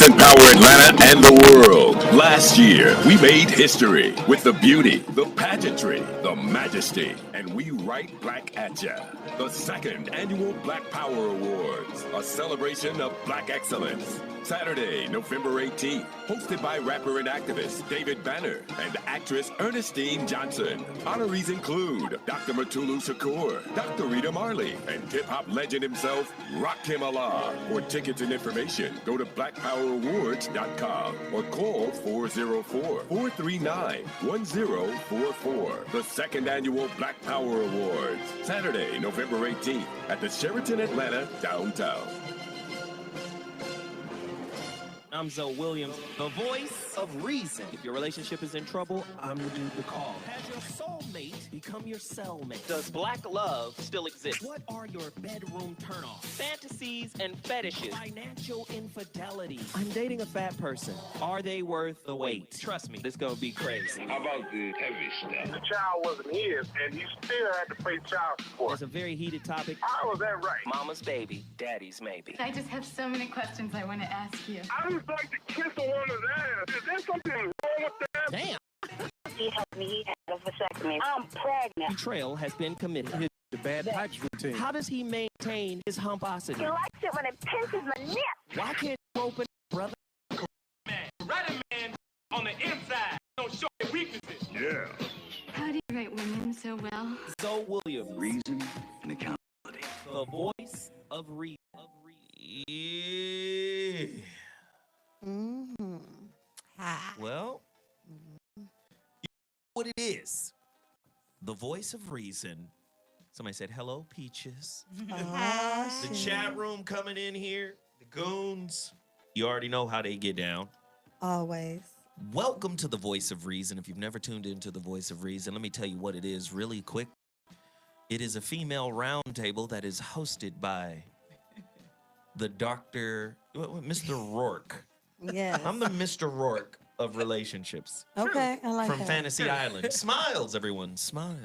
Let's empower Atlanta and the world. Last year, we made history with the beauty, the pageantry, the majesty, and we write black at ya. The second annual Black Power Awards, a celebration of black excellence. Saturday, November 18th, hosted by rapper and activist David Banner and actress Ernestine Johnson. Honorees include Dr. Matulu Shakur, Dr. Rita Marley, and hip-hop legend himself, Rakim Allah. For tickets and information, go to blackpowerawards.com or call 404-439-1044. The second annual Black Power Awards, Saturday, November 18th at the Sheraton Atlanta, downtown. I'm Zoe Williams, the voice of reason. If your relationship is in trouble, I'm the dude to call. Has your soulmate become your cellmate? Does black love still exist? What are your bedroom turnoffs? Fantasies and fetishes. Financial infidelity. I'm dating a fat person. Are they worth the wait? Trust me, this gonna be crazy. How about the heavy stuff? The child wasn't his, and he still had to pay child support. It's a very heated topic. How was that right? Mama's baby, daddy's maybe. I just have so many questions I want to ask you. I just like to kiss a woman's ass. Is there something wrong with that? Damn. He helped me. He had a vasectomy. I'm pregnant. Betrayal has been committed. The bad pipes routine. How does he maintain his humposity? He likes it when it pinches my neck. Why can't you open, brother? Man, write a man on the inside. Don't show your weaknesses. Yeah. How do you write women so well? Zoe Williams, Reason and accountability. the voice of reason. Mm-hmm. Hi. Well, you know what it is. The voice of reason. Somebody said, hello, Peaches. The chat room coming in here. The goons. You already know how they get down. Always. Welcome to the Voice of Reason. If you've never tuned into the Voice of Reason, let me tell you what it is really quick. It is a female roundtable that is hosted by the Mr. Rourke. Yes. I'm the Mr. Rourke of relationships. Okay, I like From that. Fantasy Island. Smiles, everyone. Smiles.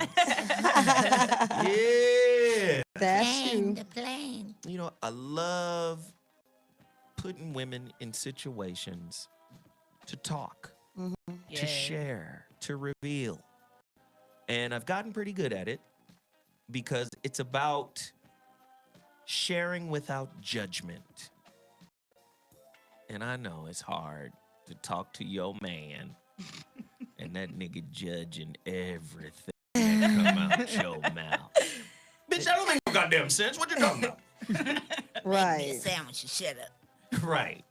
Yeah. That's you. The plane. You know, I love putting women in situations to talk, to share, to reveal. And I've gotten pretty good at it because it's about sharing without judgment. And I know it's hard to talk to your man and that nigga judging everything that come out your mouth. Bitch, that don't make no goddamn sense. What you talking about? Right. Sandwich, you shut up. Right.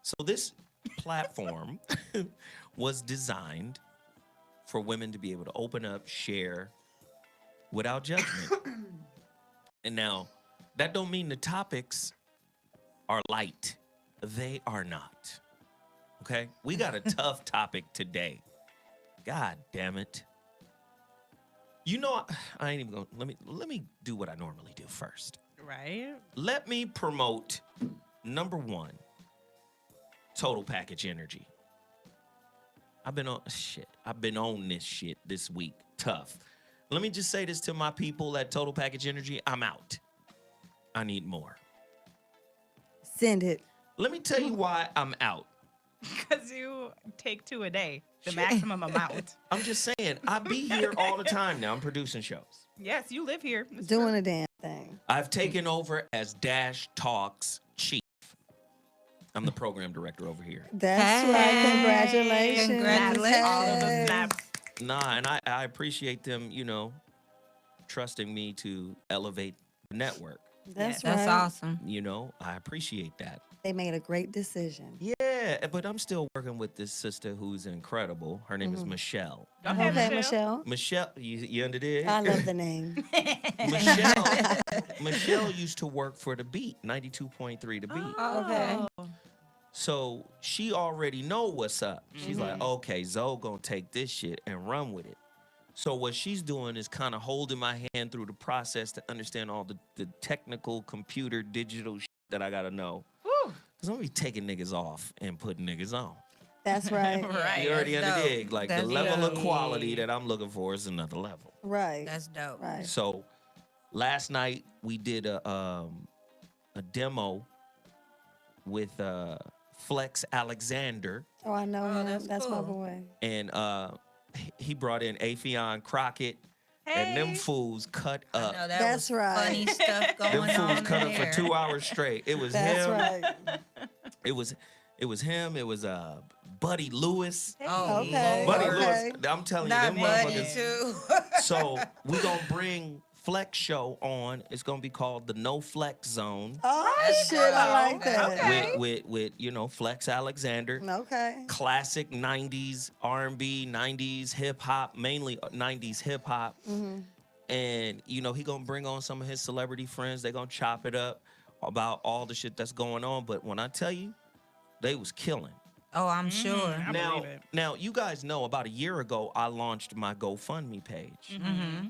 So this platform was designed for women to be able to open up, share without judgment. And now, that don't mean the topics are light. They are not. Okay? We got a tough topic today. God damn it. You know, I ain't even gonna let me do what I normally do first. Right. Let me promote number one, Total Package Energy. I've been on this shit this week. Tough. Let me just say this to my people at Total Package Energy. I'm out. I need more. Send it. Let me tell you why I'm out. Because you take 2 a day, the maximum amount. I'm just saying, I be here all the time now. I'm producing shows. Yes, you live here. Doing a damn thing. I've taken over as Dash Talks chief. I'm the program director over here. That's right. Congratulations. Congratulations. All of the Yes. snaps. Nah, and I appreciate them, you know, trusting me to elevate the network. That's That's right. awesome. You know, I appreciate that. They made a great decision. Yeah, but I'm still working with this sister who's incredible. Her name is Michelle. Go ahead, Okay, Michelle. Michelle. Michelle, you under there? I love the name. Michelle used to work for The Beat, 92.3 The Beat. Okay. So she already know what's up. She's like, okay, Zoe gonna take this shit and run with it. So what she's doing is kind of holding my hand through the process to understand all the technical, computer, digital shit that I gotta know. Because I'm gonna be taking niggas off and putting niggas on. That's right. Right. You already That's underdig. dope. Like the That's level of dope. quality that I'm looking for is another level. Right. That's dope. Right. So last night we did a demo with Flex Alexander, Oh, I know Oh, him. That's my cool. boy. and he brought in Afion Crockett, and them Hey. fools cut I up. know that That's was right. funny stuff Them going fools on cut in up there. for 2 hours straight. It was That's him. right. It was him. It was Buddy Lewis. Oh, Okay. Buddy Lord. Okay. Lewis. I'm telling you, Not them Buddy motherfuckers. too. So we gonna bring Flex Show on. It's gonna be called the No Flex Zone Oh, That's shit. I like right. that. Okay. with Flex Alexander. Okay. Classic 90s R&B, 90s hip hop, mainly 90s hip hop. Mm-hmm. And he gonna bring on some of his celebrity friends. They gonna chop it up about all the shit that's going on. But when I tell you, they was killing. Oh, I'm sure. I Now, believe it. now you guys know about a year ago I launched my GoFundMe page. Mm-hmm.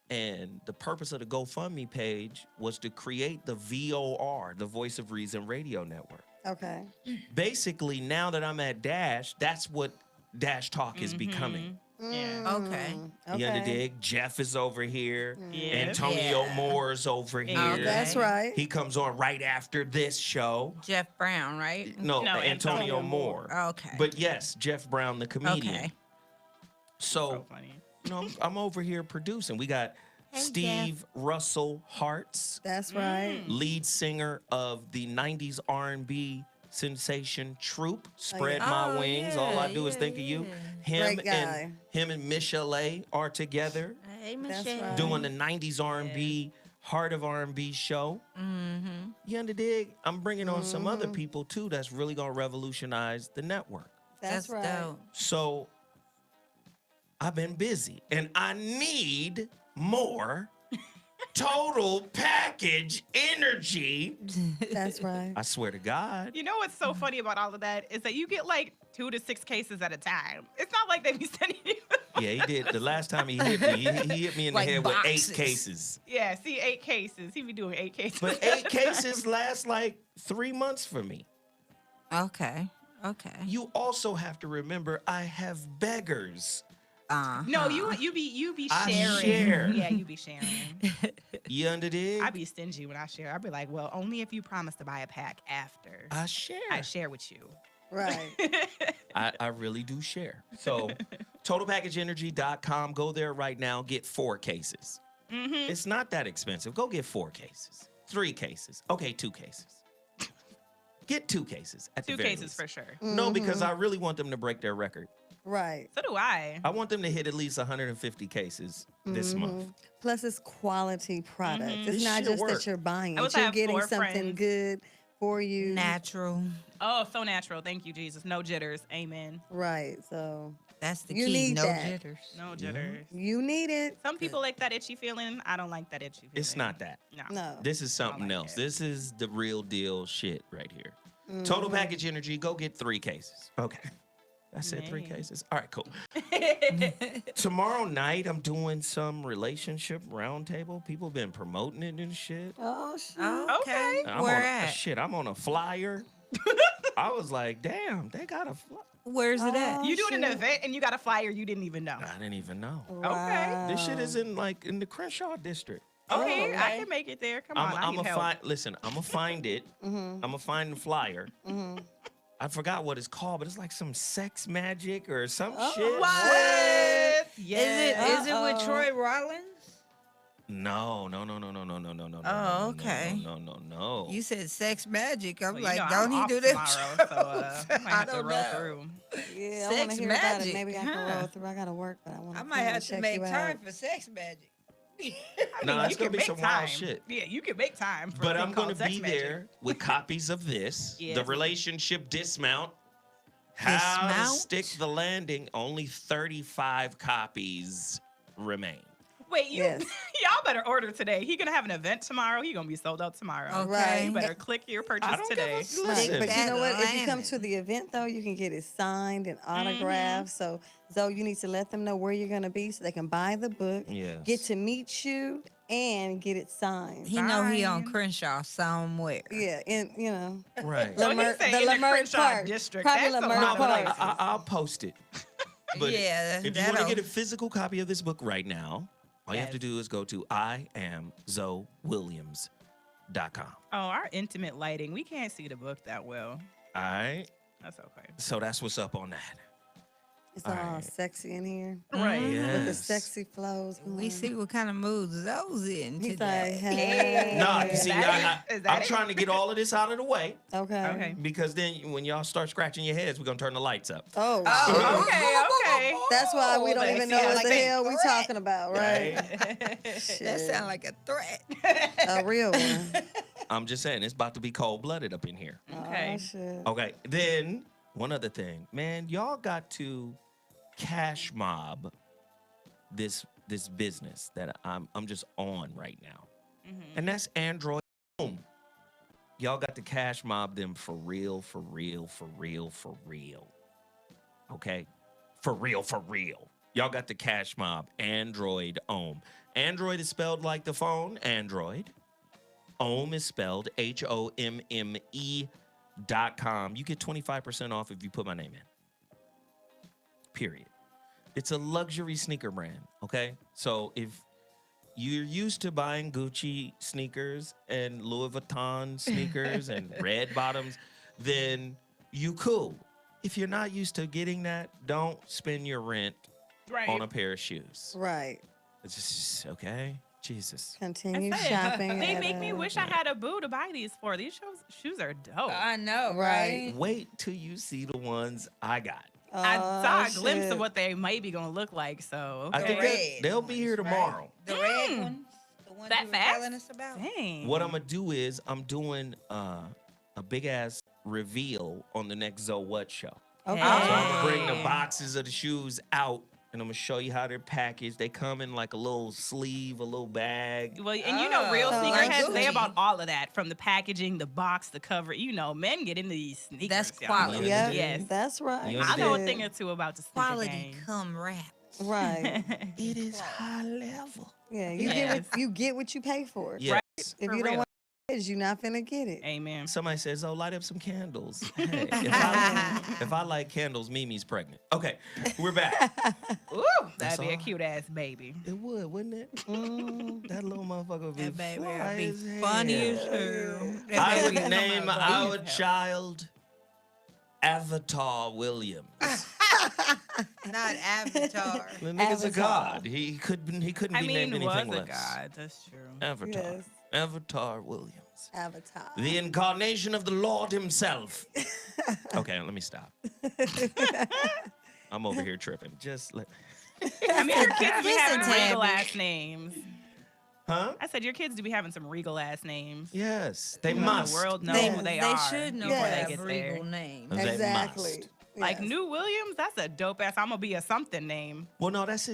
And the purpose of the GoFundMe page was to create the VOR, the Voice of Reason Radio Network. Okay. Basically, now that I'm at Dash, that's what Dash Talk is becoming. Yeah. Okay. You dig? Jeff is over here. Yeah. Antonio Yeah. Moore's over here. Okay. That's right. He comes on right after this show. Jeff Brown, right? No, No, Antonio Antonio Moore. Okay. But yes, Jeff Brown, the comedian. Okay. So So, funny. I'm over here producing. We got Steve Russell Hartz, That's right. lead singer of the 90s R&B sensation Troop, Spread Oh, My Wings. All I do is yeah, think of you. yeah. Him Great guy. and Michelle are together Hey, That's Michelle. right. doing the 90s R&B, Heart of R&B show. Mm-hmm. You under dig? I'm bringing on some other people too that's really gonna revolutionize the network. That's right. dope. So I've been busy and I need more total package energy. That's right. I swear to God. You know what's so funny about all of that is that you get like 2 to 6 cases at a time. It's not like they be sending you. Yeah, he did. The last time he hit me, he hit me in the Like head boxes. with 8 cases. Yeah, see, 8 cases. He be doing 8 cases. But 8 cases last like 3 months for me. Okay. Okay. You also have to remember I have beggars. No, you be I sharing. share. Yeah, you be sharing. You under dig? I be stingy when I share. I be like, well, only if you promise to buy a pack after I share. I share with you. Right. I really do share. So, totalpackageenergy.com. Go there right now. Get 4 cases. It's not that expensive. Go get 4 cases, 3 cases. Okay, 2 cases. Get 2 cases at the 2 very cases least. for sure. No, because I really want them to break their record. Right. So do I. I want them to hit at least 150 cases this month. Plus, it's quality product. It's This not shit just work. that you're buying I it. was You're have getting 4 something friends. good for you. Natural. Oh, so natural. Thank you, Jesus. No jitters. Amen. Right. So That's the You key. need No that. jitters. No jitters. you need it. Some people like that itchy feeling. I don't like that itchy feeling. It's not that. No. No. This is something like else. it. This is the real deal shit right here. Total Package Energy, go get 3 cases. Okay. I said 3 Man. cases. All right, cool. Tomorrow night, I'm doing some relationship roundtable. People been promoting it and shit. Oh, shit. Okay. I'm Where on at? Shit, I'm on a flyer. I was like, damn, they got a flyer. Where's it at? You doing an shit. event and you got a flyer you didn't even know. I didn't even know. Wow. This shit is in the Crenshaw district. Okay, I okay. can make it there. Come on, I I'm need gonna help. find. Listen, I'm gonna find it. I'm gonna find the flyer. I forgot what it's called, but it's like some sex magic or some shit. What? Is it with Uh-oh. Troy Rollins? No. Oh, okay. No. You said sex magic. I'm Well, like, you know, don't I'm he off do that? tomorrow, so I might have to don't roll know. through. Yeah, I want Sex to hear about magic, it. Maybe I can huh? roll through. I got to work, but I want to I might have to make time for sex magic. No, You it's gonna can be make some time. wild shit. Yeah, you can make time. For But a thing I'm gonna called sex be magic. there with copies of this, Yes. the relationship dismount. How to Dismount? stick the landing. Only 35 copies remain. Wait, you Yes. y'all better order today. He gonna have an event tomorrow. He gonna be sold out tomorrow. Okay. Right. You better click your purchase I don't give a today. listen. Right, but you that know what? If you come landing. to the event, though, you can get it signed and autographed. So, Zoe, you need to let them know where you're going to be so they can buy the book, Yes. get to meet you, and get it signed. He know he on Fine. Crenshaw somewhere. Yeah, and, you know, Right. So he's Leimert- saying the in the Leimert Crenshaw Park. district. Probably That's a Leimert lot No, of but Park. places. I'll post it. But Yeah, if you want to that'll- get a physical copy of this book right now, all you have to Yes. do is go to IamZoeWilliams.com. Oh, our intimate lighting. We can't see the book that well. All right. That's okay. So that's what's up on that. It's all Alright. sexy in here. Right. With the Yes. sexy flows. We see what kind of moods those in He's like, today. hey. No, you see, Is that I'm it? trying to get all of this out of the way Okay. Okay. because then when y'all start scratching your heads, we're gonna turn the lights up. Oh, Oh, shit. okay. That's why we don't Let's even see know how what the they hell we talking about, right? That Shit. sounds like a threat. A real one. I'm just saying, it's about to be cold-blooded up in here. Okay. Oh, shit. Okay, then one other thing, man, y'all got to cash mob this business that I'm just on right now, and that's Android Home. Y'all got to cash mob them for real, for real, for real, for real. Okay, for real, for real. Y'all got to cash mob Android Home. Android is spelled like the phone Android. Ohm is spelled HOMME.com. You get 25% off if you put my name in. Period. It's a luxury sneaker brand, okay? So if you're used to buying Gucci sneakers and Louis Vuitton sneakers and red bottoms, then you cool. If you're not used to getting that, don't spend your rent Right. on a pair of shoes. Right. It's just, okay? Jesus. Continue I said, shopping. They at make me a- wish I had a boo to buy these for. These shoes are dope. I know, Right. right? Wait till you see the ones I got. I saw a Oh, glimpse shit. of what they might be gonna look like. So I think okay. they'll be here tomorrow. The red ones, the ones That you were fast? telling us about. Dang. What I'm gonna do is I'm doing a big ass reveal on the next Zoe What show. Okay. So I'm gonna bring the Hey. boxes of the shoes out and I'm gonna show you how they're packaged. They come in like a little sleeve, a little bag. Well, and you know, real Oh, sneakerheads, like they Gucci. about all of that, from the packaging, the box, the cover. You know, men get into these sneakers. That's y'all. quality. Yeah, Yes. that's right. You I know a understand? thing or two about the sneaker Quality game. come wrap. Right. It is high level. Yeah, you get what you pay for. Yes. Right. If For you don't real. want it, you're not finna get it. Amen. Somebody says, "Oh, light up some candles." Hey, if I like candles, Mimi's pregnant. Okay, we're back. Ooh, That's that'd be a all. cute ass baby. It would, wouldn't it? That little motherfucker would be, That baby fly would be as hell. funny as hell. That I baby would would name come out our as hell. child Avatar Williams. not Avatar. The nigga's a Avatar. god. He couldn't be I named mean, was anything a less. god. That's true. Avatar. Yes. Avatar Williams. Avatar. The incarnation of the Lord himself. Okay, let me stop. I'm over here tripping. Just let. I mean, your kids be Listen, having regal Tabby. ass names. Huh? I said your kids do be having some regal ass names. Yes, they Let must. The world know They- who they They are should know Yes. how before to they have get there. regal names. They Exactly. must. Like Yes. New Williams, that's a dope ass. I'm gonna be a something name. Well, no, that's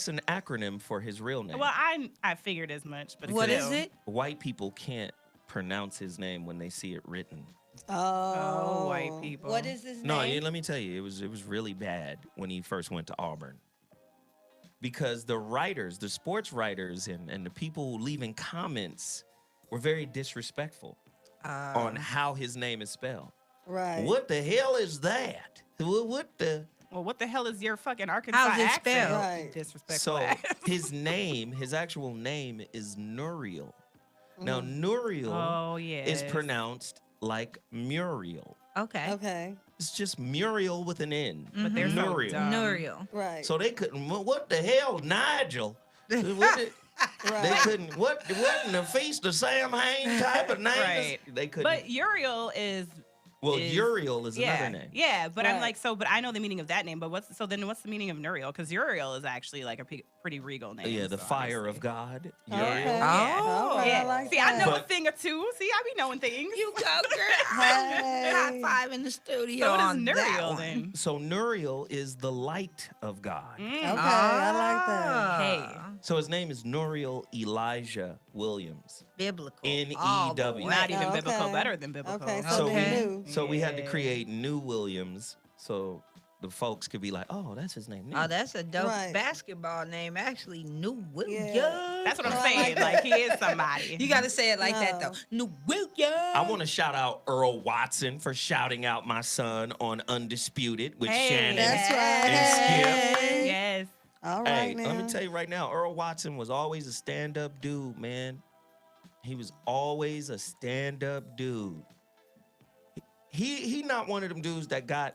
an acronym for his real name. Well, I figured as much, but What still. is it? White people can't pronounce his name when they see it written. Oh, white people. What is his No, name? let me tell you, it was really bad when he first went to Auburn. Because the writers, the sports writers and the people leaving comments were very disrespectful on how his name is spelled. Right. What the hell is that? What the? Well, what the hell is your fucking Arkansas How's it accent? spelled? Right. Disrespectful. So ass. his name, his actual name is Nuriel. Now Nuriel Oh yeah. is pronounced like Muriel. Okay. Okay. It's just Muriel with an N. But they're so Nuriel. dumb. Nuriel. Right. So they couldn't. What the hell, Nigel? What did- They right. couldn't. What in the feast of Sam Hain type of name? Right. They couldn't. But Uriel is well, is- Uriel is yeah, another name. yeah. But I'm Right. like, so, but I know the meaning of that name. But what's the meaning of Nuriel? Because Uriel is actually like a pretty regal name. Yeah, the so fire of obviously. God. Okay. Uriel. Yeah. All right, Yeah. I like See, that. I know But- a thing or two. See, I be knowing things. You go, girl. Hey. High five in the studio. So what is on that Nuriel one. then? So Nuriel is the light of God. Okay, I like that. Ah, Hey. So his name is Nuriel Elijah Williams. Biblical. N-E-W. all the way. Not even Okay. biblical, better than biblical. Okay, So so we- they knew. So we had to Yeah. create new Williams so the folks could be like, oh, that's his name. Oh, that's a dope Right. basketball name, actually. New Williams. That's what I'm Oh, I saying. like Like he is somebody. You got to say it like that, No. though. New Williams. I want to shout out Earl Watson for shouting out my son on Undisputed with Hey. Shannon. That's And right. Skip. Yes. All Hey, right now. let me tell you right now, Earl Watson was always a stand-up dude, man. He was always a stand-up dude. He not one of them dudes that got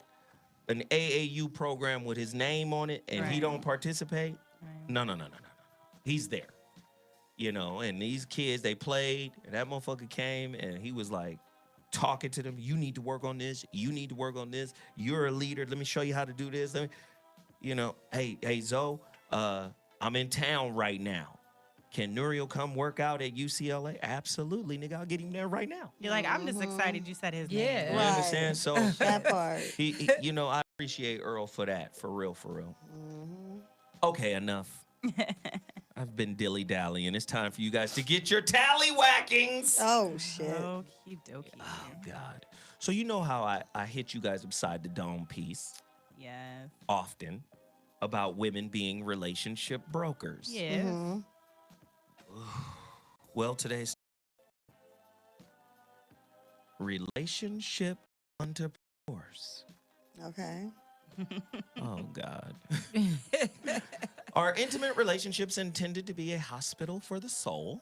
an AAU program with his name on it and he Right. don't participate. Right. No. He's there. You know, and these kids, they played, and that motherfucker came and he was like talking to them. You need to work on this. You need to work on this. You're a leader. Let me show you how to do this. Hey, Zoe, I'm in town right now. Can Nuriel come work out at UCLA? Absolutely, nigga. I'll get him there right now. You're like, I'm just excited you said his Yeah. name. You Right. understand? So That part. he, I appreciate Earl for that. For real. Okay, enough. I've been dilly-dallying. It's time for you guys to get your tallywhackings. Oh shit. Okie dokie. Oh, God. So you know how I hit you guys upside the dome piece Yes. often about women being relationship brokers. Yes. Mhm. Well, today's relationship entrepreneurs. Okay. Oh, God. Are intimate relationships intended to be a hospital for the soul?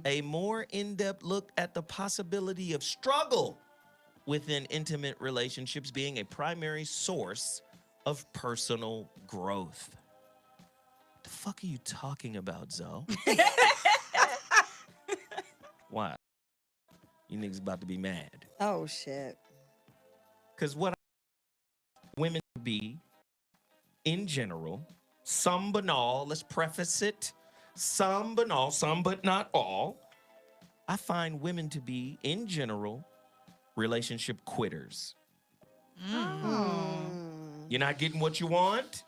A more in-depth look at the possibility of struggle within intimate relationships being a primary source of personal growth. The fuck are you talking about, Zoe? Why? You niggas about to be mad. Oh shit. Because what women be, in general, some but all, let's preface it, some but all, some but not all, I find women to be, in general, relationship quitters. You're not getting what you want,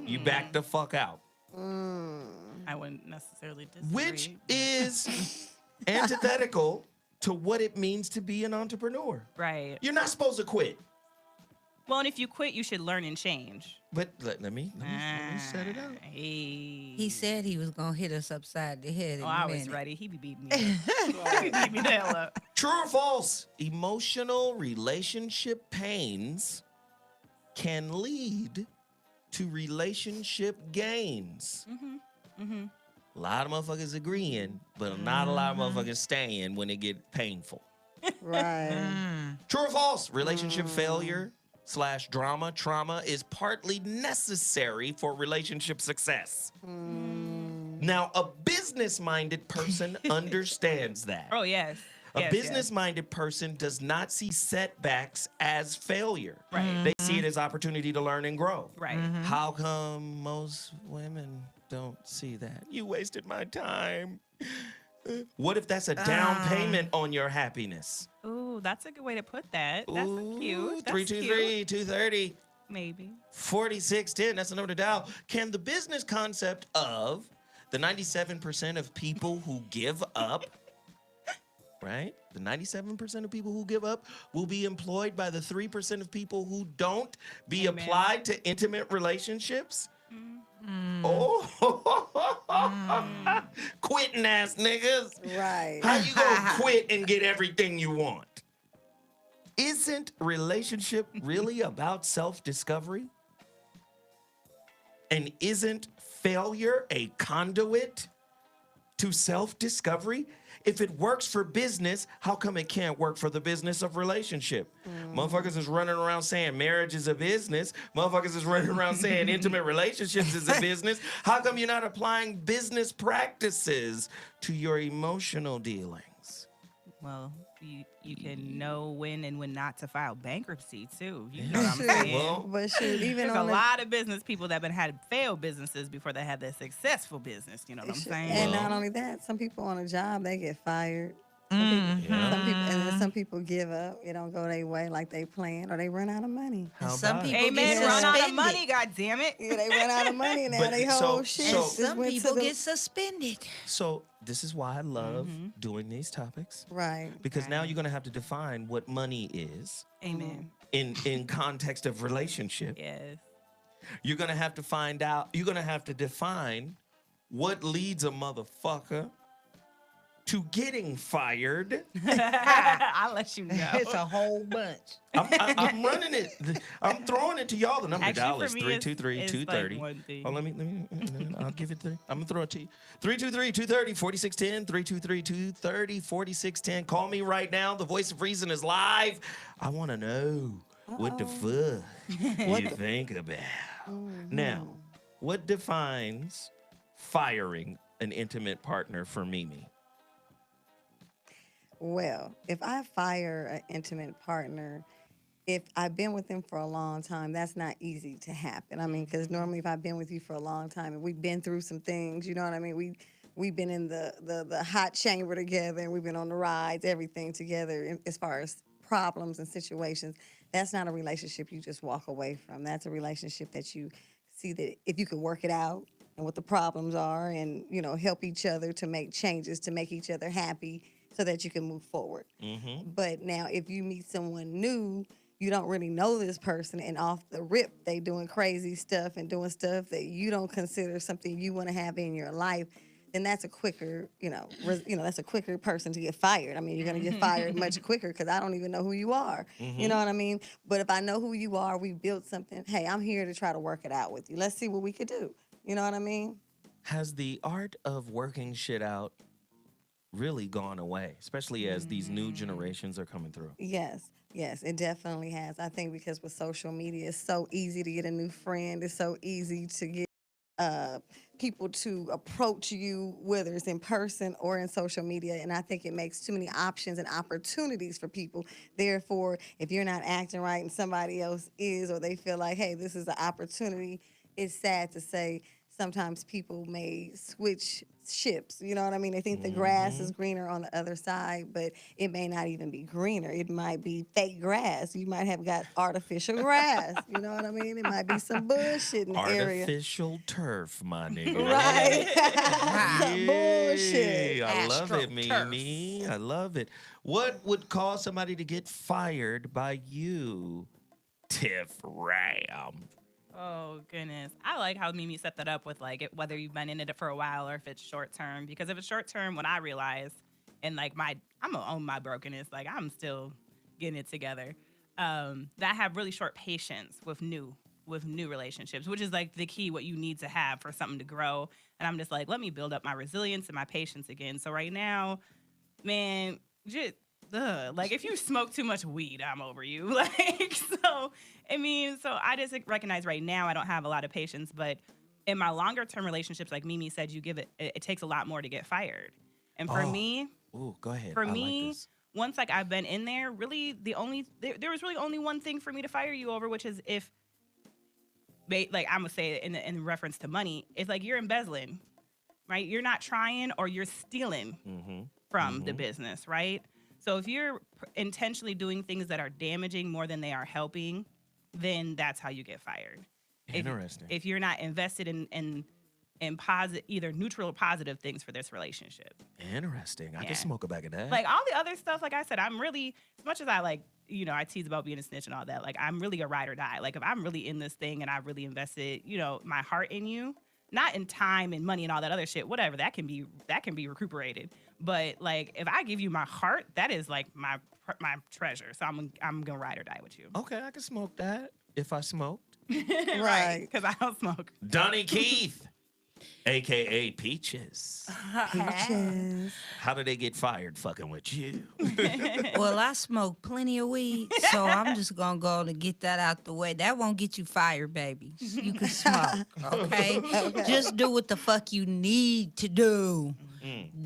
you back the fuck out. I wouldn't necessarily disagree. Which is antithetical to what it means to be an entrepreneur. Right. You're not supposed to quit. Well, and if you quit, you should learn and change. But let me set it up. Hey. He said he was gonna hit us upside the head. In Oh, a I was minute. ready. He be beating me up. He be beating me the hell up. True or false? Emotional relationship pains can lead to relationship gains. A lot of motherfuckers agreeing, but not a lot of motherfuckers staying when it get painful. Right. True or false? Relationship failure / drama, trauma is partly necessary for relationship success. Now, a business-minded person understands that. Oh, yes. A Yes, business-minded person does not see setbacks as failure. Right. They see it as opportunity to learn and grow. Right. How come most women don't see that? You wasted my time. What if that's a down payment on your happiness? Ooh, that's a good way to put that. That's cute. That's 323 230 Maybe. 4610. That's the number to dial. Can the business concept of the 97% of people who give up, right? The 97% of people who give up will be employed by the 3% of people who don't be Amen. applied to intimate relationships? Oh, quitting ass niggas. Right. How you gonna quit and get everything you want? Isn't relationship really about self-discovery? And isn't failure a conduit to self-discovery? If it works for business, how come it can't work for the business of relationship? Motherfuckers is running around saying marriage is a business. Motherfuckers is running around saying intimate relationships is a business. How come you're not applying business practices to your emotional dealings? Well, you can know when and when not to file bankruptcy too. You know what I'm saying? Well, But shoot, even There's on a the, lot of business people that had failed businesses before they had their successful business. You know what I'm saying? and Well- not only that, some people on a job they get fired. Yeah. Some people, and then some people give up. It don't go their way like they planned, or they run out of money. How Some about it? people Amen. get Run out of suspended. money, God damn it. Yeah, they run out of money and now But they so- whole shit. so- just Some went to people the- get suspended. So this is why I love doing these topics. right. Because now you're gonna have to define what money is Amen. in context of relationship. Yes. You're gonna have to find out. You're gonna have to define what leads a motherfucker to getting fired. I'll let you know. It's a whole bunch. I'm running it. I'm throwing it to y'all. The number to Actually, dial for is me, 323-230. it's like one thing. Oh, let me, I'll give it I'm going to throw it to you. 323-230-4610, 323-230-4610. Call me right now. The Voice of Reason is live. I want to know what the fuck you think about. Now, what defines firing an intimate partner for Mimi? Well, if I fire an intimate partner, if I've been with them for a long time, that's not easy to happen. I mean, because normally if I've been with you for a long time and we've been through some things, you know what I mean? We've been in the hot chamber together and we've been on the rides, everything together as far as problems and situations. That's not a relationship you just walk away from. That's a relationship that you see that if you can work it out and what the problems are and, you know, help each other to make changes, to make each other happy so that you can move forward. But now if you meet someone new, you don't really know this person and off the rip they doing crazy stuff and doing stuff that you don't consider something you want to have in your life, then that's a quicker, that's a quicker person to get fired. I mean, you're going to get fired much quicker because I don't even know who you are. You know what I mean? But if I know who you are, we built something, hey, I'm here to try to work it out with you. Let's see what we could do. You know what I mean? Has the art of working shit out really gone away, especially as these new generations are coming through? Yes, it definitely has. I think because with social media, it's so easy to get a new friend. It's so easy to get people to approach you, whether it's in person or in social media. And I think it makes too many options and opportunities for people. Therefore, if you're not acting right and somebody else is, or they feel like, hey, this is an opportunity, it's sad to say sometimes people may switch ships. You know what I mean? They think the grass is greener on the other side, but it may not even be greener. It might be fake grass. You might have got artificial grass. You know what I mean? It might be some bullshit in the area. Artificial turf, my nigga. Right. Some bullshit. I love it, AstroTurf. Mimi. I love it. What would cause somebody to get fired by you, Tiff Ram? Oh goodness, I like how Mimi set that up with like whether you've been in it for a while or if it's short term. Because if it's short term, when I realize and like I'm gonna own my brokenness, like I'm still getting it together. That I have really short patience with new relationships, which is like the key, what you need to have for something to grow. And I'm just like, let me build up my resilience and my patience again. So right now, man, just. Like if you smoke too much weed, I'm over you. Like, so, I mean, so I just recognize right now I don't have a lot of patience, but in my longer term relationships, like Mimi said, it takes a lot more to get fired. And for me, go ahead. For I me, like this. once like I've been in there, really there was really only one thing for me to fire you over, which is if, like I'm gonna say it in reference to money, it's like you're embezzling, right? You're not trying or you're stealing from the business, right? So if you're intentionally doing things that are damaging more than they are helping, then that's how you get fired. Interesting. If you're not invested in positive, either neutral or positive things for this relationship. Interesting. I Yeah. can smoke a bag of that. Like all the other stuff, like I said, I'm really, as much as I like, I tease about being a snitch and all that, like I'm really a ride or die. Like if I'm really in this thing and I really invested, my heart in you, not in time and money and all that other shit, whatever, that can be recuperated. But like if I give you my heart, that is like my treasure. So I'm gonna ride or die with you. Okay, I can smoke that if I smoked. Right. Because I don't smoke. Donnie Keith, a.k.a. Peaches. Peaches. How did they get fired fucking with you? Well, I smoke plenty of weed, so I'm just gonna go and get that out the way. That won't get you fired, baby. You can smoke, okay? Just do what the fuck you need to do.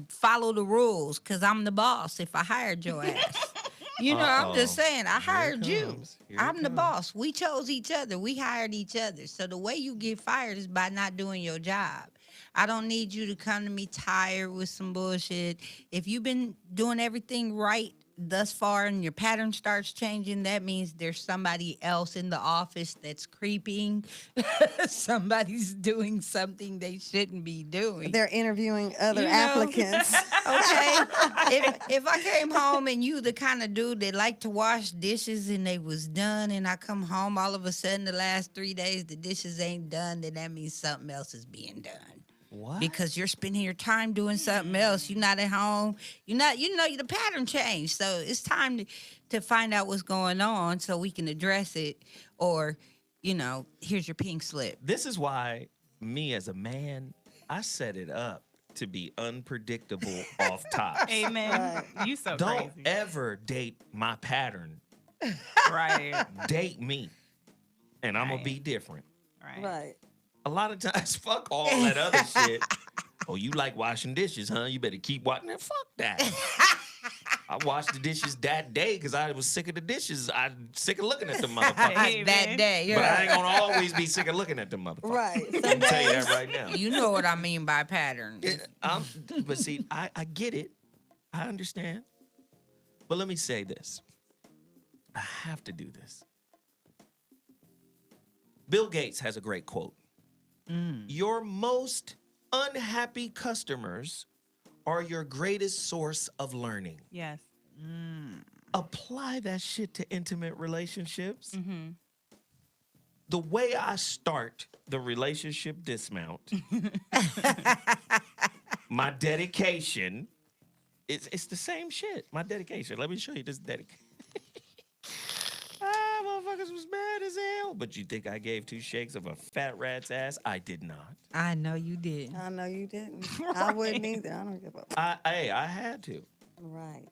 Follow the rules, cause I'm the boss. If I hired your ass, I'm just saying, I hired you. I'm the boss. We chose each other. We hired each other. So the way you get fired is by not doing your job. I don't need you to come to me tired with some bullshit. If you've been doing everything right thus far and your pattern starts changing, that means there's somebody else in the office that's creeping. Somebody's doing something they shouldn't be doing. They're interviewing other applicants. Okay. if I came home and you the kind of dude that like to wash dishes and they was done, and I come home all of a sudden the last 3 days the dishes ain't done, then that means something else is being done. What? Because you're spending your time doing something else. You're not at home. You're not, the pattern changed. So it's time to find out what's going on so we can address it. Or, here's your pink slip. This is why me as a man, I set it up to be unpredictable off top. Amen. You so Don't crazy. ever date my pattern. Right. Date me. And I'm going Right. to be different. Right. Right. A lot of times, fuck all that other shit. Oh, you like washing dishes, huh? You better keep washing it. Fuck that. I washed the dishes that day because I was sick of the dishes. I'm sick of looking at the motherfuckers. Hey, That man. day. But I ain't going to always be sick of looking at the motherfuckers. Right. I can tell you that right now. You know what I mean by pattern. But see, I get it. I understand. But let me say this. I have to do this. Bill Gates has a great quote. Your most unhappy customers are your greatest source of learning. Yes. Apply that shit to intimate relationships. Mm-hmm. The way I start the relationship dismount, my dedication, it's the same shit. My dedication. Let me show you this dedication. Motherfuckers was mad as hell. But you think I gave 2 shakes of a fat rat's ass? I did not. I know you did. I know you didn't. I wouldn't either. I don't give a. I had to. Right.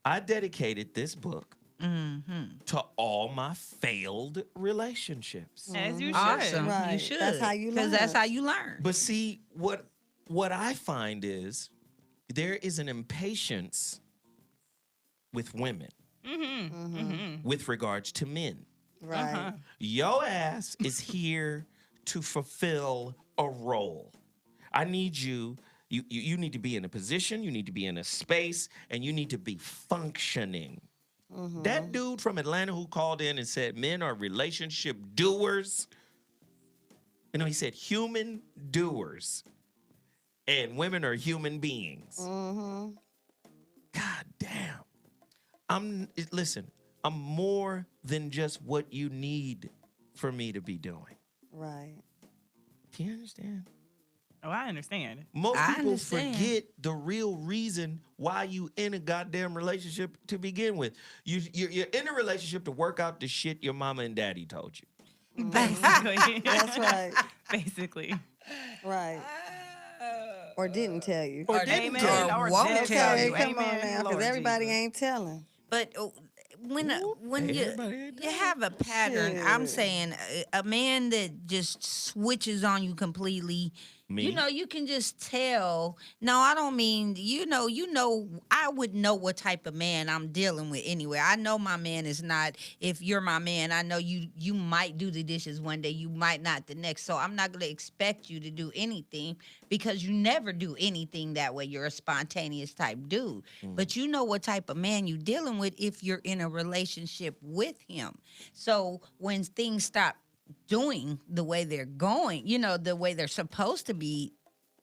I dedicated this book to all my failed relationships. As you should. Awesome. Right. You should. That's how you Because learn. that's how you learn. But see, what I find is there is an impatience with women with regards to men. Right. Your ass is here to fulfill a role. I need you need to be in a position, you need to be in a space, and you need to be functioning. That dude from Atlanta who called in and said men are relationship doers. He said human doers. And women are human beings. God damn. Listen, I'm more than just what you need for me to be doing. Right. Do you understand? Oh, I understand. Most I people understand. forget the real reason why you in a goddamn relationship to begin with. You're in a relationship to work out the shit your mama and daddy told you. Basically. That's right. Basically. Right. Or didn't tell you. Or didn't Amen. tell you. Or won't didn't tell Okay, you. come on Amen. now, because Lord everybody Jesus. ain't telling. But when you everybody ain't have a pattern, I'm Shit. saying a man that just switches on you completely. Me? You can just tell. No, I don't mean, I would know what type of man I'm dealing with anyway. I know my man is not, if you're my man, I know you might do the dishes one day, you might not the next. So I'm not going to expect you to do anything because you never do anything that way. You're a spontaneous type dude. But you know what type of man you're dealing with if you're in a relationship with him. So when things stop doing the way they're going, the way they're supposed to be,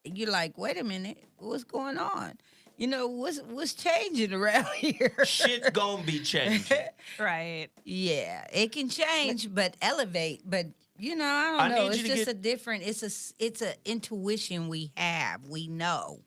you're like, wait a minute, what's going on? What's changing around here? Shit's gonna be changing. Right. Yeah, it can change, but elevate. But I don't I know. need It's you to just get- a different. It's a intuition we have. We know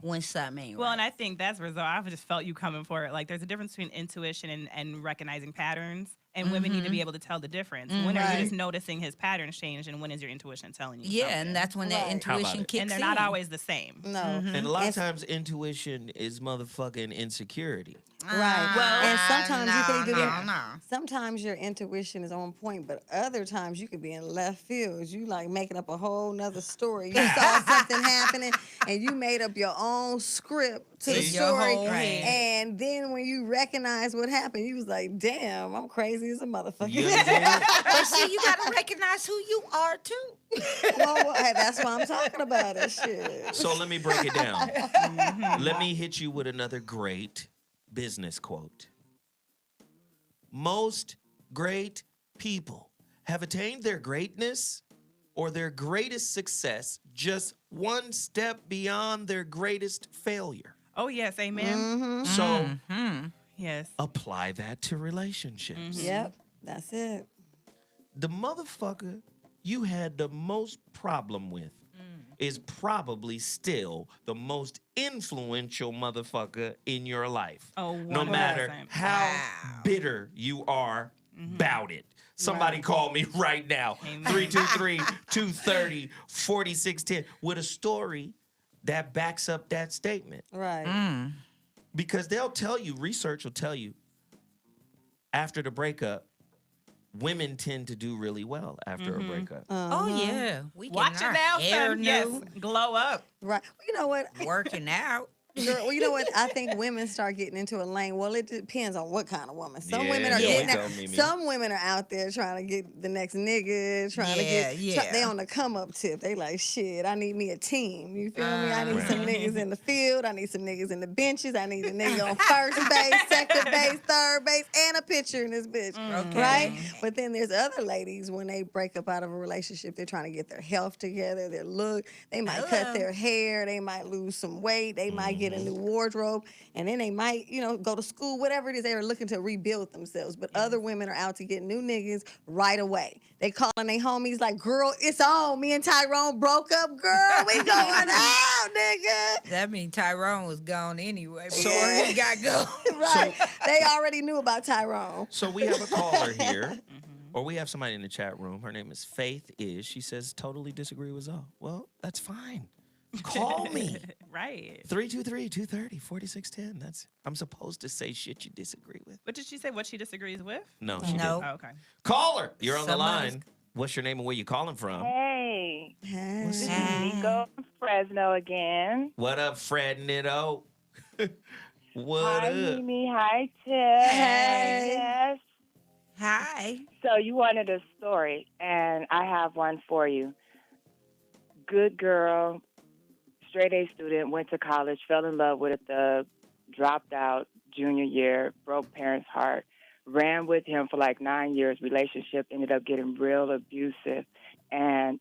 when something ain't Well, right. and I think that's where I've just felt you coming for it. Like, there's a difference between intuition and recognizing patterns, and women need to be able to tell the difference. When are you just noticing his patterns change, and when is your intuition telling you? Yeah, something? and that's when that Right. How about intuition it? kicks in. and they're not always the same. No. And a lot of And- times intuition is motherfucking insecurity. Right. Well, and sometimes you can either no. sometimes your intuition is on point, but other times you could be in left field. You like making up a whole nother story. You saw something happening and you made up your own script to the In your story. whole head. And then when you recognize what happened, you was like, damn, I'm crazy as a motherfucker. You understand? But see, you gotta recognize who you are too. Well, hey, that's why I'm talking about it. Shit. So let me break it down. Let me hit you with another great business quote. Most great people have attained their greatness or their greatest success just one step beyond their greatest failure. Oh yes, amen. So Yes. apply that to relationships. Yep, that's it. The motherfucker you had the most problem with is probably still the most influential motherfucker in your life. Oh, no matter 100%. how Wow. bitter you are about it. Somebody Right. call me right now. Amen. 323-230-4610 with a story that backs up that statement. Right. Because they'll tell you, research will tell you, after the breakup, women tend to do really well after a breakup. Oh yeah, we Watch getting it our now, hair son. Yes, new, glow up. Right. Well, you know what? working out. Girl, well, you know what? I think women start getting into a lane. Well, it depends on what kind of woman. Some Yeah, women are there we getting go, out. Mimi. Some women are out there trying to get the next nigga, trying to Yeah, get. yeah. They on the come up tip. They like shit. I need me a team. You feel me? I need Right. some niggas in the field. I need some niggas in the benches. I need a nigga on first base, second base, third base, and a pitcher in this bitch. Okay. Right? But then there's other ladies when they break up out of a relationship, they're trying to get their health together, their look. They might cut Hello. their hair. They might lose some weight. They might get a new wardrobe. And then they might, go to school, whatever it is, they are looking to rebuild themselves. But other women are out to get new niggas right away. They calling their homies like, girl, it's on. Me and Tyrone broke up, girl. We going out, nigga. That means Tyrone was gone anyway before Yeah. he got going. Right. They already knew about Tyrone. So we have a caller here, or we have somebody in the chat room. Her name is Faith Is. She says, totally disagree with Zoe. Well, that's fine. Call me. Right. 323-230-4610. I'm supposed to say shit you disagree with. What did she say? What she disagrees with? No, she No. didn't. Oh, okay. Caller, you're on the Somebody's- line. What's your name and where you calling from? Hey, What's Hey. up? Nico from Fresno again. What up, Fred Nitto? What Hi, up? Mimi. Hi, Tiff. Hey. Yes. Hi. So you wanted a story, and I have one for you. Good girl, straight A student, went to college, fell in love with it, dropped out junior year, broke parents' heart, ran with him for like 9 years. Relationship ended up getting real abusive, and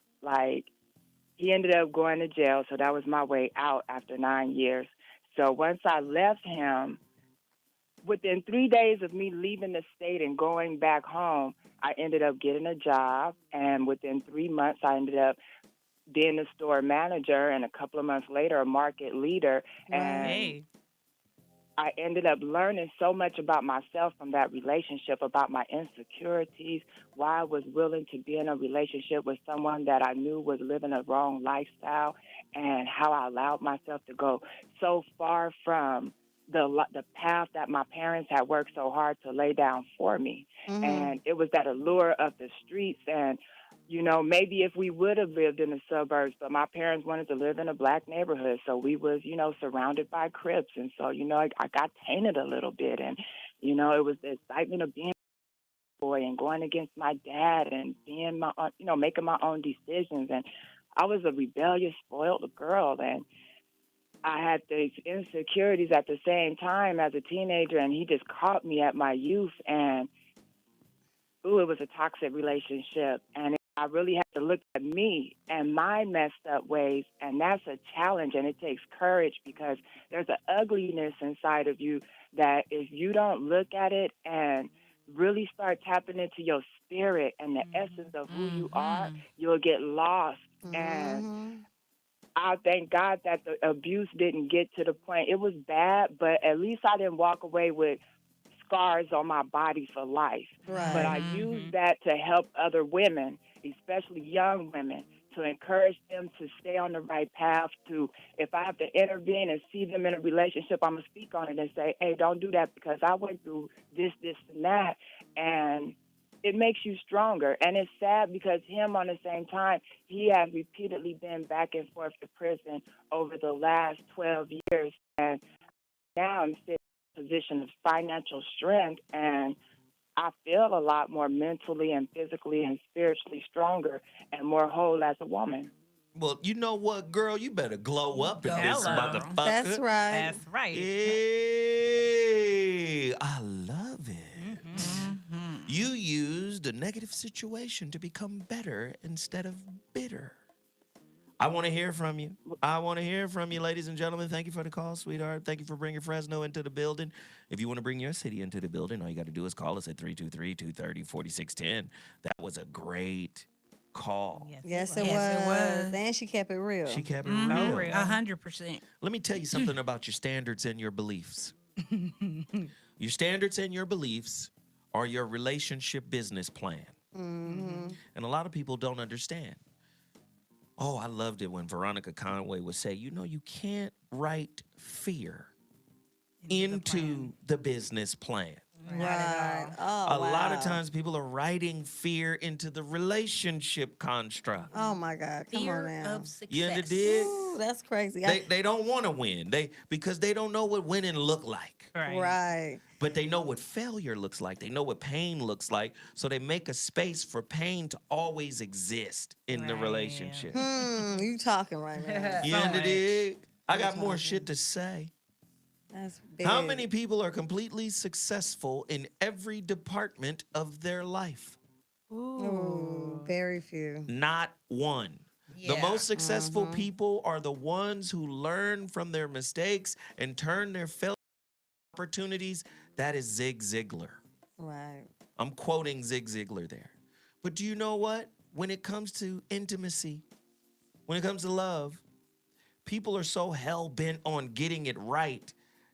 he ended up going to jail. So that was my way out after 9 years. So once I left him, within 3 days of me leaving the state and going back home, I ended up getting a job, and within 3 months, I ended up being the store manager, and a couple of months later, a market leader. And Hey. I ended up learning so much about myself from that relationship, about my insecurities, why I was willing to be in a relationship with someone that I knew was living a wrong lifestyle, and how I allowed myself to go so far from the path that my parents had worked so hard to lay down for me. Mhm. And it was that allure of the streets. And maybe if we would have lived in the suburbs, but my parents wanted to live in a black neighborhood, so we was, surrounded by Crips, and so, I got tainted a little bit, and, it was the excitement of being a boy and going against my dad and being my own, making my own decisions, and I was a rebellious, spoiled girl, and I had these insecurities at the same time as a teenager, and he just caught me at my youth, and it was a toxic relationship, and I really had to look at me and my messed up ways, and that's a challenge, and it takes courage because there's an ugliness inside of you that if you don't look at it and really start tapping into your spirit and the essence of who you are, you'll get lost. And I thank God that the abuse didn't get to the point. It was bad, but at least I didn't walk away with scars on my body for life. Right. But I used that to help other women, especially young women, to encourage them to stay on the right path. To, if I have to intervene and see them in a relationship, I'm going to speak on it and say, hey, don't do that because I went through this, and that. And it makes you stronger. And it's sad because him, on the same time, he has repeatedly been back and forth to prison over the last 12 years. And now I'm sitting in a position of financial strength, and I feel a lot more mentally and physically and spiritually stronger and more whole as a woman. Well, you know what, girl? You better glow up in this Hello. motherfucker. That's right. That's right. Hey, I love it. You used a negative situation to become better instead of bitter. I want to hear from you. I want to hear from you, ladies and gentlemen. Thank you for the call, sweetheart. Thank you for bringing Fresno into the building. If you want to bring your city into the building, all you got to do is call us at 323-230-4610. That was a great call. Yes, it Yes, it was. was. And she kept it real. She kept it Mhm. real. 100%. Let me tell you something about your standards and your beliefs. Your standards and your beliefs are your relationship business plan. And a lot of people don't understand. Oh, I loved it when Veronica Conway would say, you know, you can't write fear into the business plan. Right. Oh, A lot of wow. times people are writing fear into the relationship construct. Oh my God. Come on Fear now. of success. You understand? Ooh, that's crazy. They don't want to win. Because they don't know what winning look like. Right. But they know what failure looks like. They know what pain looks like. So they make a space for pain to always exist in the relationship. You talking right now. You understand? I got more shit to say. That's big. How many people are completely successful in every department of their life? Ooh, very few. Not one. The Yeah. most successful people are the ones who learn from their mistakes and turn their failure opportunities. That is Zig Ziglar. Right. I'm quoting Zig Ziglar there. But do you know what? When it comes to intimacy, when it comes to love, people are so hell-bent on getting it right,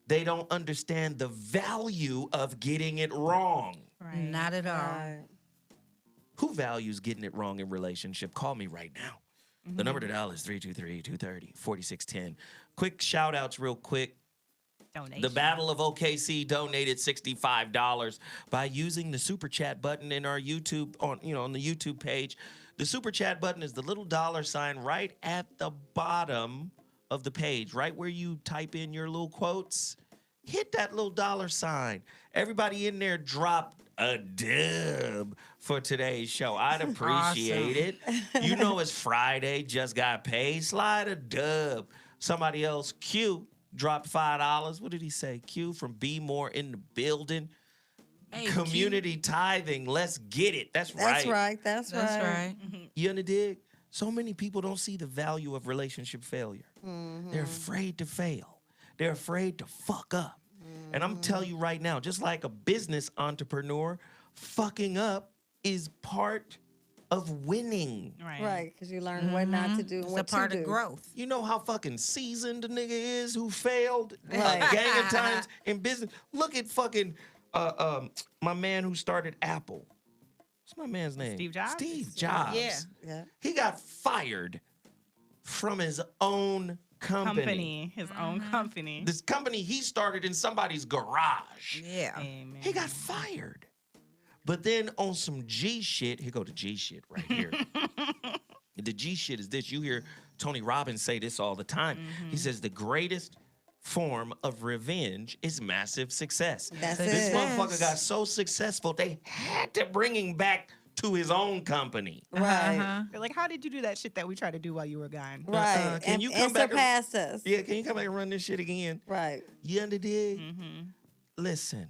they don't understand the value of getting it wrong. Not at all. Right. Who values getting it wrong in relationship? Call me right now. The number to dial is 323-230-4610. Quick shout outs real quick. Donation. The Battle of OKC donated $65 by using the super chat button in our YouTube on the YouTube page. The super chat button is the little $sign right at the bottom of the page, right where you type in your little quotes. Hit that little $sign. Everybody in there dropped a dub for today's show. I'd appreciate it. You know it's Friday, just got paid. Slide a dub. Somebody else, Q, dropped $5. What did he say? Q from Be More in the building. Hey, Community tithing. Let's get it. That's right. That's right. That's right. That's right. You underdig? So many people don't see the value of relationship failure. They're afraid to fail. They're afraid to fuck up. And I'm telling you right now, just like a business entrepreneur, fucking up is part of winning. Right, because you learn what not to do and It's what a part to of do. growth. You know how fucking seasoned the nigga is who failed Right. a gang of times in business? Look at fucking my man who started Apple. What's my man's name? Steve Jobs? Steve Jobs. Yeah. Yeah. He got fired from his own company. His own company. This company he started in somebody's garage. Yeah. Amen. He got fired. But then on some G shit, here go the G shit right here. The G shit is this. You hear Tony Robbins say this all the time. He says the greatest form of revenge is massive success. That's This it. motherfucker got so successful, they had to bring him back to his own company. Right. They're like, how did you do that shit that we tried to do while you were gone? Right. can and, you and come back and- surpass us. Yeah, can you come back and run this shit again? Right. You underdig? Listen,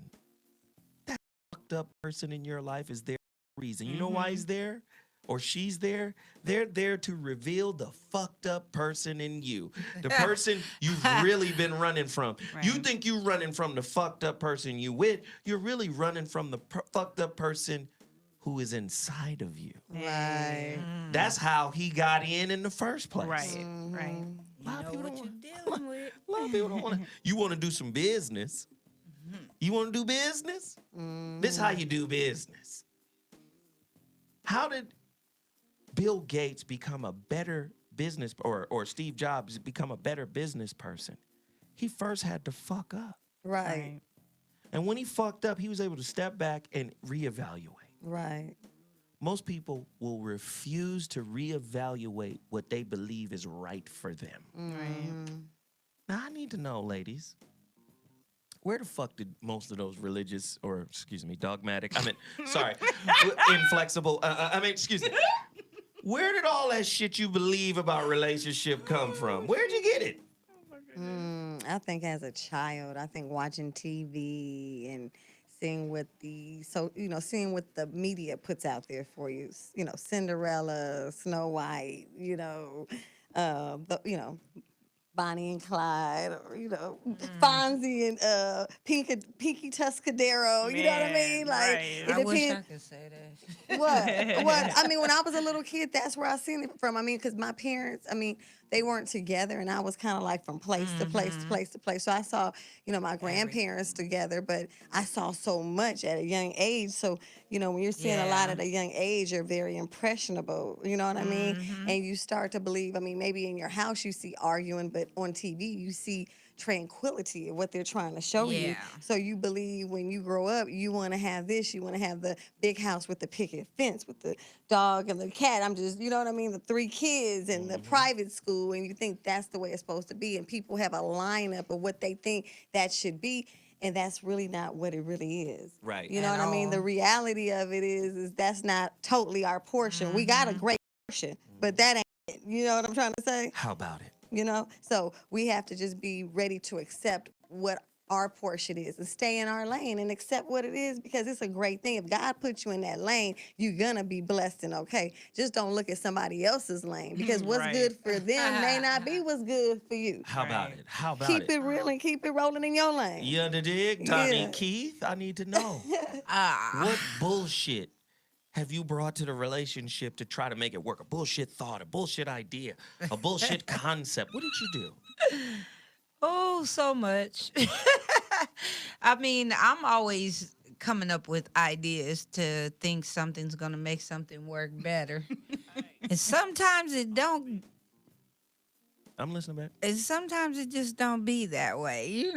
that fucked up person in your life is there for a reason. You know why he's there? Or she's there? They're there to reveal the fucked up person in you. The person you've really been running from. You think you running from the fucked up person you with. You're really running from the fucked up person who is inside of you. Right. That's how he got in the first place. Right. Right. A lot of people don't What want. you dealing with? A lot of people don't want to. You want to do some business. You want to do business? This is how you do business. How did Bill Gates become a better business, or Steve Jobs become a better business person? He first had to fuck up. Right. And when he fucked up, he was able to step back and reevaluate. Right. Most people will refuse to reevaluate what they believe is right for them. Now, I need to know, ladies, where the fuck did most of those religious, or excuse me, dogmatic, inflexible, excuse me. Where did all that shit you believe about relationship come from? Where'd you get it? I think as a child, I think watching TV and seeing what seeing what the media puts out there for you. Bonnie and Clyde, or Fonzie and Pinky Tuscadero. You know what I mean? Like right. it I wish I depends. could say that. What? I mean, when I was a little kid, that's where I seen it from. I mean, because my parents, they weren't together, and I was kind of like from place to place to place to place. So I saw, my grandparents together, but I saw so much at a young age. So, when you're seeing a lot Yeah. at a young age, you're very impressionable. You know what I mean? And you start to believe. I mean, maybe in your house you see arguing, but on TV you see tranquility of what they're trying to show you. Yeah. So you believe when you grow up, you want to have this. You want to have the big house with the picket fence, with the dog and the cat. I'm just, you know what I mean? The 3 kids and the private school. And you think that's the way it's supposed to be. And people have a lineup of what they think that should be. And that's really not what it really is. Right. You know At what I mean? The all. reality of it is that's not totally our portion. We got a great portion, but that ain't it. You know what I'm trying to say? How about it? So we have to just be ready to accept what our portion is and stay in our lane and accept what it is, because it's a great thing. If God puts you in that lane, you're gonna be blessed and okay. Just don't look at somebody else's lane, because what's Right. good for them may not be what's good for you. How about Right. it? How about Keep it? it real and keep it rolling in your lane. You under dig, Tony Yeah. Keith? I need to know. Ah. What bullshit have you brought to the relationship to try to make it work? A bullshit thought, a bullshit idea, a bullshit concept. What did you do? Oh, so much. I mean, I'm always coming up with ideas to think something's gonna make something work better. And sometimes it don't. I'm listening back. And sometimes it just don't be that way,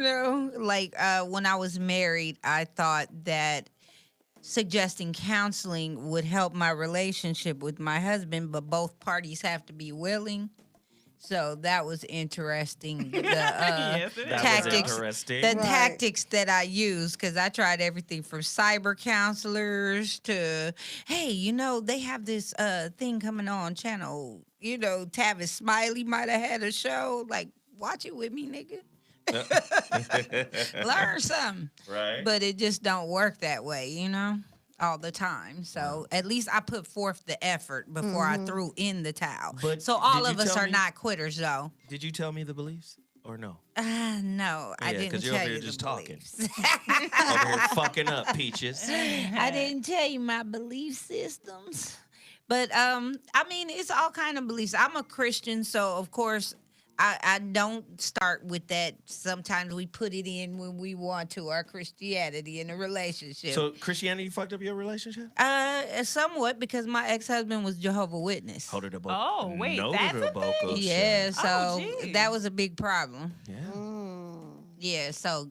Like when I was married, I thought that suggesting counseling would help my relationship with my husband, but both parties have to be willing. So that was interesting. The Yes, it That is. tactics, was interesting. the Right. tactics that I use, because I tried everything from cyber counselors to, hey, they have this thing coming on channel. Tavis Smiley might have had a show. Like, watch it with me, nigga. Learn something. Right. But it just don't work that way, all the time. So at least I put forth the effort before I threw in the towel. But So all did of you us tell are me- not quitters, though. Did you tell me the beliefs or no? No, I Yeah, didn't 'cause you're tell over you here the just talking. beliefs. Over here fucking up, Peaches. I didn't tell you my belief systems. But I mean, it's all kind of beliefs. I'm a Christian, so of course I don't start with that. Sometimes we put it in when we want to, our Christianity in a relationship. So Christianity fucked up your relationship? Somewhat, because my ex-husband was Jehovah's Witness. Hold it above. Oh, wait, no that's a thing? Yeah, so Oh, geez. that was a big problem. Yeah. Yeah, so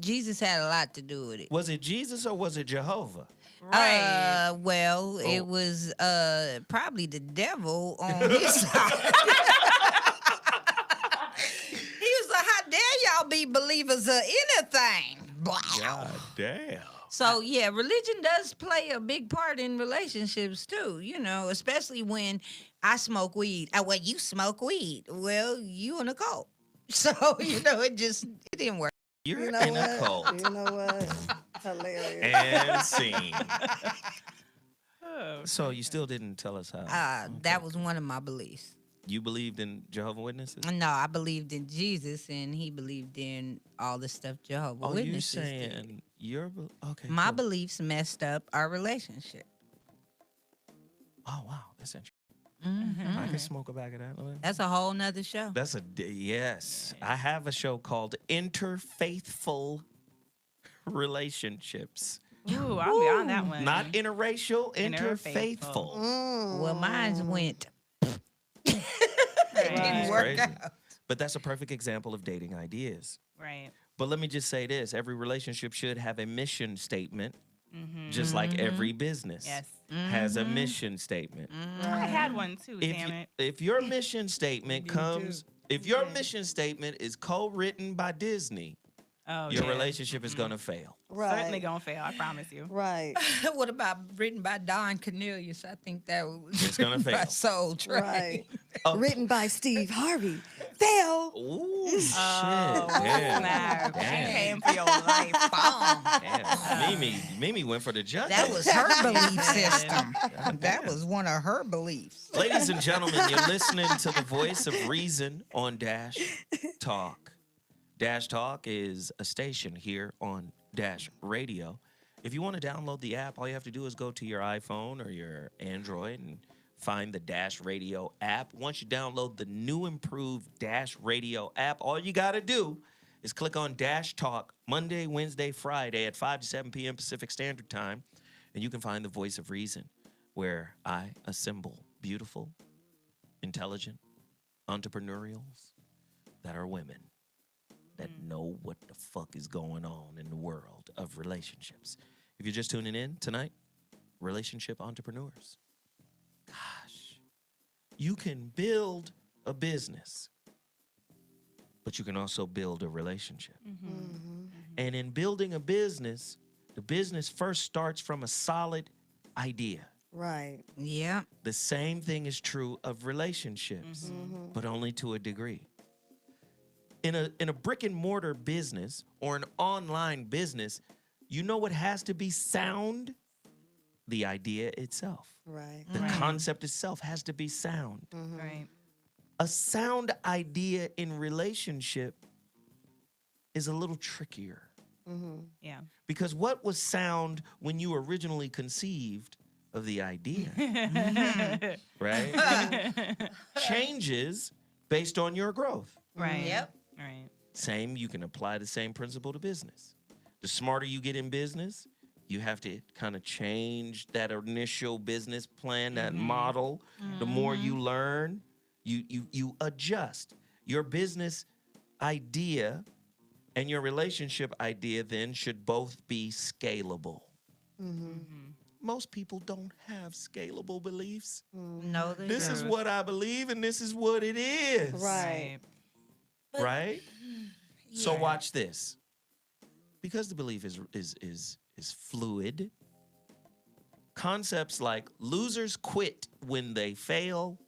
Jesus had a lot to do with it. Was it Jesus or was it Jehovah? Right. Well, Oh. it was probably the devil on his side. He was like, "How dare y'all be believers of anything?" Wow. God damn. So yeah, religion does play a big part in relationships too. Especially when I smoke weed. Well, you smoke weed. Well, you in a cult. So it didn't work. You're You know in what? a cult. You know what? Hilarious. And scene. Oh. So you still didn't tell us how. That was one of my beliefs. You believed in Jehovah's Witnesses? No, I believed in Jesus, and he believed in all the stuff Jehovah's Oh, you Witnesses did. saying you're okay? My cool. beliefs messed up our relationship. Oh wow, that's interesting. Mhm. I can smoke a bag of that. That's a whole nother show. That's yes. I have a show called Interfaithful Relationships. Ooh, I'll be on that one. Not interracial, Interfaithful. interfaithful. Well, mine went. Right. Didn't It's work crazy. out. But that's a perfect example of dating ideas. Right. But let me just say this: every relationship should have a mission statement, Mm-hmm. just like every business Yes. has a mission statement. I had one too, damn it. If your mission statement comes, if your mission statement is co-written by Disney, Oh, your yeah. relationship is gonna fail. Right. Certainly gonna fail, I promise you. Right. What about written by Don Cornelius? I think that was It's gonna written by fail. Soul Train. Right. Oh. Written by Steve Harvey. fell. Ooh, shit. Oh, Damn. snap. She Damn. came for your life. Damn. Mimi went for the judge. That was her belief Yeah. system. God That damn. was one of her beliefs. Ladies and gentlemen, you're listening to the voice of reason on Dash Talk. Dash Talk is a station here on Dash Radio. If you want to download the app, all you have to do is go to your iPhone or your Android and find the Dash Radio app. Once you download the new improved Dash Radio app, all you got to do is click on Dash Talk Monday, Wednesday, Friday at 5 to 7 p.m. Pacific Standard Time, and you can find the voice of reason, where I assemble beautiful, intelligent entrepreneurials that are women that know what the fuck is going on in the world of relationships. If you're just tuning in tonight, relationship entrepreneurs. Gosh, you can build a business, but you can also build a relationship. And in building a business, the business first starts from a solid idea. Right. Yeah. The same thing is true of relationships, but only to a degree. In a brick and mortar business or an online business, you know what has to be sound? The idea itself. Right. The concept itself has to be sound. Right. A sound idea in relationship is a little trickier. Yeah. Because what was sound when you originally conceived of the idea, right? Changes based on your growth. Right. Yep. Right. Same, you can apply the same principle to business. The smarter you get in business, you have to kind of change that initial business plan, that model. The more you learn, you adjust. Your business idea and your relationship idea then should both be scalable. Most people don't have scalable beliefs. No, they This is don't. what I believe and this is what it is. Right. Right? So Yeah. watch this. Because the belief is fluid, concepts like losers quit when they fail,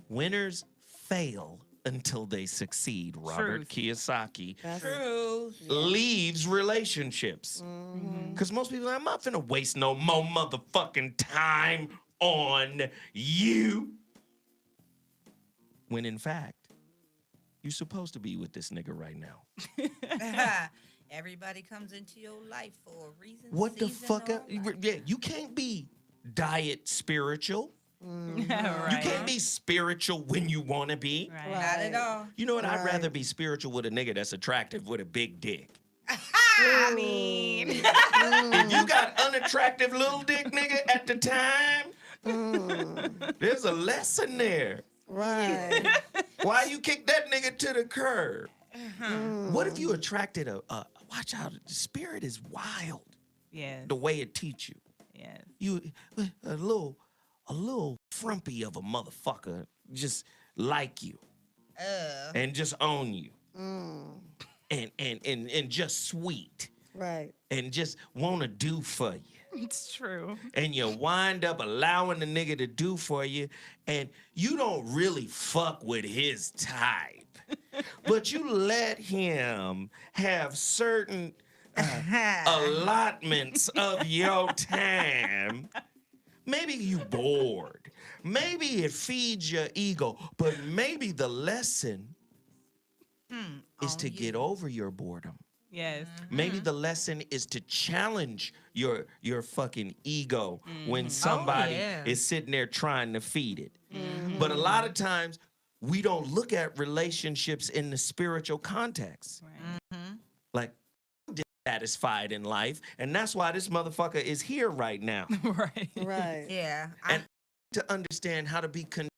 winners fail until they succeed. Robert Kiyosaki True. leaves relationships. Because most people are like, I'm not finna waste no more motherfucking time on you. When in fact, you're supposed to be with this nigga right now. Everybody comes into your life for a reason. What the season, fuck? or life. Yeah, you can't be diet spiritual. You Right. can't be spiritual when you want to be. Right. Not at all. You know what? I'd Right. rather be spiritual with a nigga that's attractive with a big dick. I mean, If you got unattractive little dick nigga at the time, there's a lesson there. Right. Why you kick that nigga to the curb? What if you attracted a watch out, the spirit is wild yes. the way it teach you. Yes. You a little frumpy of a motherfucker just like you and just own you and just sweet Right. and just want to do for you. It's true. And you wind up allowing the nigga to do for you, and you don't really fuck with his type. But you let him have certain allotments of your time. Maybe you bored. Maybe it feeds your ego. But maybe the lesson is to get over your boredom. Yes. Maybe the lesson is to challenge your fucking ego when somebody yeah. is sitting there trying to feed it. But a lot of times we don't look at relationships in the spiritual context. Right. Like, I'm dissatisfied in life, and that's why this motherfucker is here right now. Right. Right. Yeah. And to understand how to be content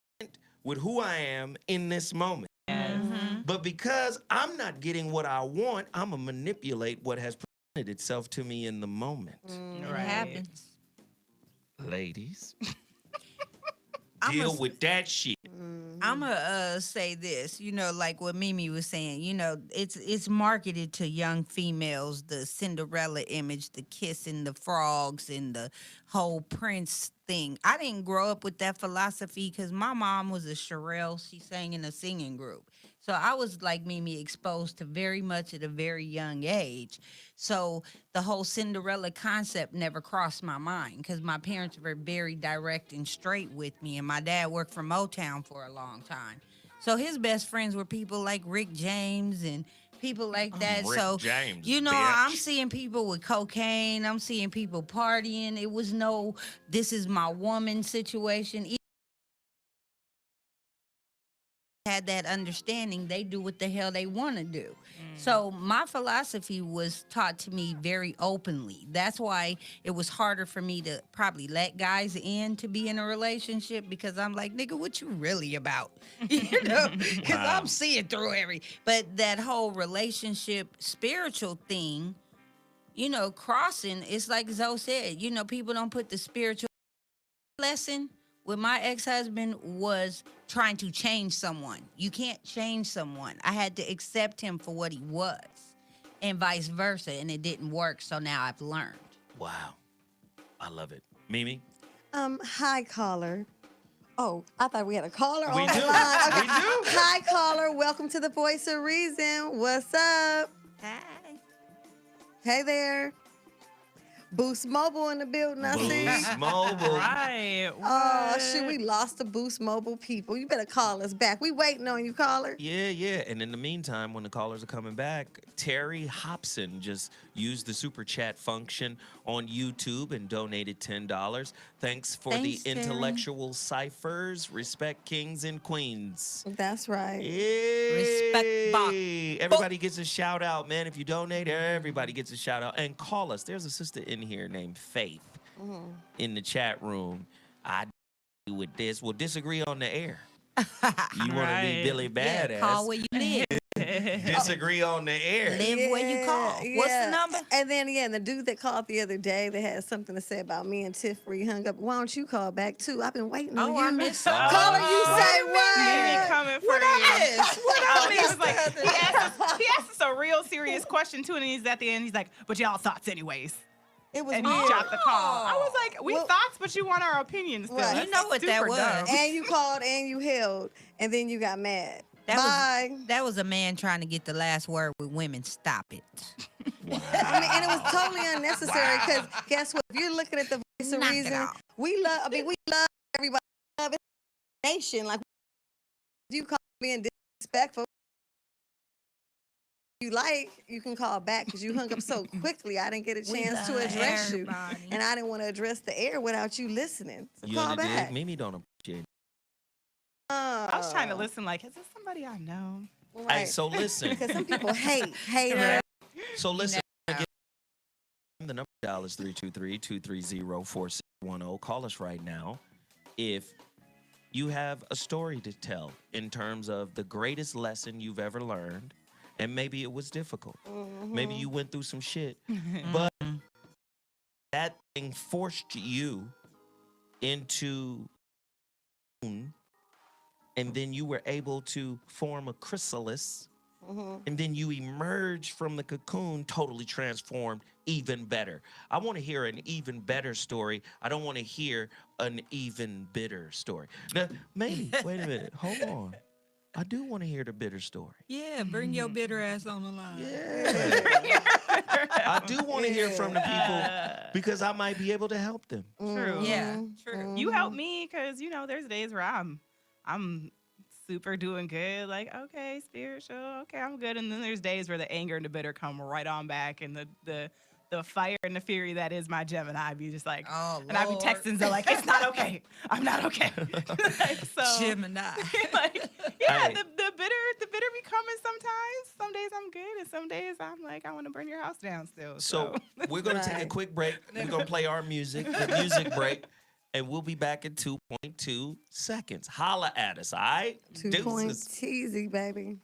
with who I am in this moment. Yes. But because I'm not getting what I want, I'm going to manipulate what has presented itself to me in the moment. It Right. happens. Ladies, I'm deal with that shit. I'm gonna say this, like what Mimi was saying. It's marketed to young females, the Cinderella image, the kissing the frogs, and the whole prince thing. I didn't grow up with that philosophy because my mom was a Sherelle. She sang in a singing group. So I was like Mimi, exposed to very much at a very young age. So the whole Cinderella concept never crossed my mind because my parents were very direct and straight with me. And my dad worked for Motown for a long time. So his best friends were people like Rick James and people like that. Rick So, James, you know, bitch. I'm seeing people with cocaine. I'm seeing people partying. It was no, this is my woman situation. Had that understanding, they do what the hell they want to do. So my philosophy was taught to me very openly. That's why it was harder for me to probably let guys in to be in a relationship because I'm like, nigga, what you really about? You know, because Wow. I'm seeing through but that whole relationship spiritual thing, you know, crossing, it's like Zoe said, you know, people don't put the spiritual lesson with my ex-husband was trying to change someone. You can't change someone. I had to accept him for what he was and vice versa, and it didn't work, so now I've learned. Wow. I love it. Mimi? Hi, caller. Oh, I thought we had a caller We on do. the line. We do. Hi, caller. Welcome to the Voice of Reason. What's up? Hi. Hey there. Boost Mobile in the building, I see. Boost Mobile. Right. Oh, What? shit, we lost the Boost Mobile people. You better call us back. We waiting on you, caller. Yeah. And in the meantime, when the callers are coming back, Terry Hobson just used the super chat function on YouTube and donated $10. Thanks for Thanks, the Terry. intellectual ciphers. Respect kings and queens. That's right. Yeah. Respect Bach. Everybody gets a shout out, man. If you donate, everybody gets a shout out. And call us. There's a sister in here named Faith in the chat room. I with this. We'll disagree on the air. You want to be Right. Billy Badass. Yeah, call where you live. Disagree on the air. Live where you call. What's the number? And then, and the dude that called the other day that had something to say about me and Tiff where he hung up. Why don't you call back, too? I've been waiting on Oh, you. I missed Caller, you say Mimi what? coming for What you. I miss? What I He was missed? like, he asked us a real serious question too, and he's at the end. He's like, "But y'all thoughts, anyways." It was And he weird. dropped the call. I was like, "We Well- thoughts, but you want our opinions still." Right. That's You know what that super was. dumb. And you called and you held, and then you got mad. Bye. That was a man trying to get the last word with women. Stop it. I mean, and it was totally unnecessary because guess what? If you're looking at the Voice of Knock it Reason, off. we love everybody. Love it. Nation. Like, you call being disrespectful. You like, you can call back because you hung up so quickly. I didn't get a We chance to love address you. everybody. And I didn't want to address the air without you listening. So You call under back. dig? Mimi don't appreciate it. I was trying to listen. Like, is this somebody I know? Right. Hey, so listen. Because some people hater. So listen. Again, the number to dial is 323-230-4610. Call us right now if you have a story to tell in terms of the greatest lesson you've ever learned, and maybe it was difficult. Maybe you went through some shit, but that thing forced you into, and then you were able to form a chrysalis, and then you emerge from the cocoon totally transformed, even better. I want to hear an even better story. I don't want to hear an even bitter story. Now, maybe, wait a minute, hold on. I do want to hear the bitter story. Yeah, bring your bitter ass on the line. Yeah. I do want to hear from the people because I might be able to help them. True. Yeah, true. You help me because there's days where I'm super doing good. Like, okay, spiritual. Okay, I'm good. And then there's days where the anger and the bitter come right on back, and the fire and the fury that is my Gemini. I'd be just like, Oh, and I'd be Lord. texting so like, it's not okay. I'm not okay. Like, so Gemini. like, yeah, Hey. the bitter be coming sometimes. Some days I'm good, and some days I'm like, I want to burn your house down still. So we're going to take a quick break. We're going to play our music, the music break, and we'll be back in 2.2 seconds. Holla at us, all right? 2 point Deuces. teasy, baby.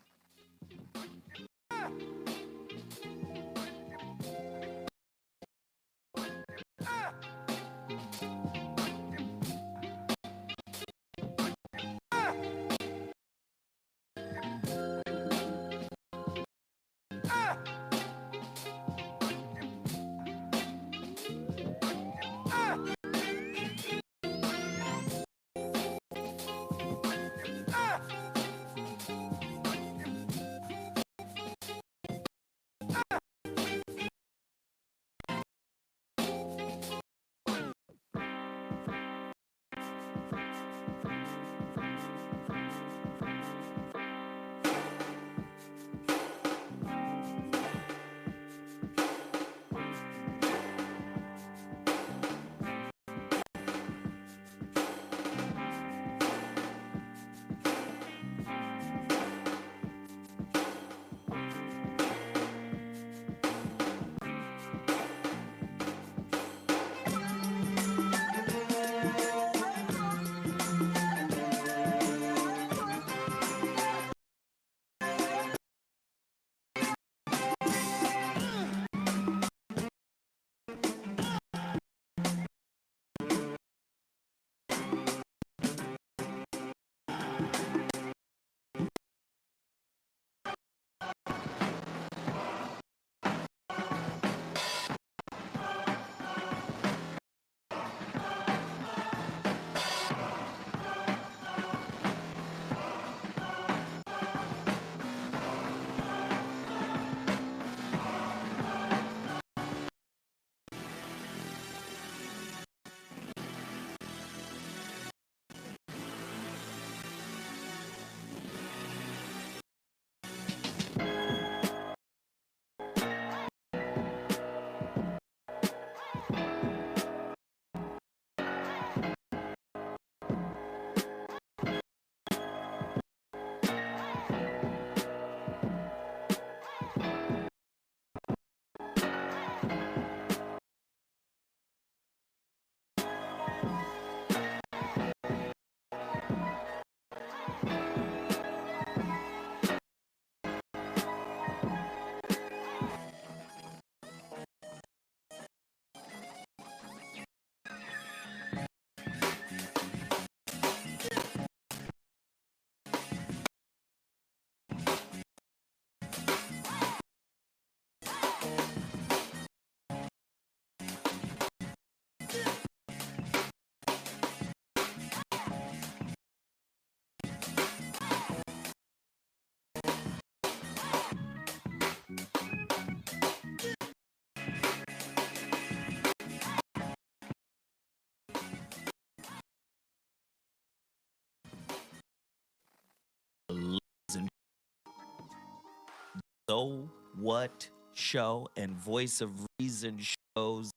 So What show and Voice of Reason shows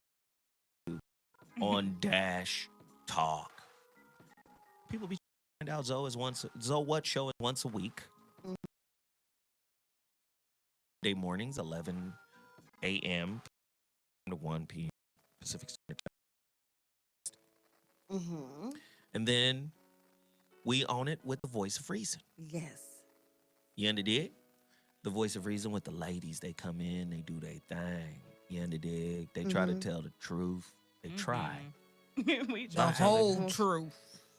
on Dash Talk. People be find out Zoe What show is once a week. Day mornings, 11 a.m. to 1 p.m. Pacific Standard Time. Mm-hmm. And then we own it with the Voice of Reason. Yes. You under dig? The Voice of Reason with the ladies. They come in, they do their thing. You under dig? They try to tell the truth. They try. We The try. whole truth.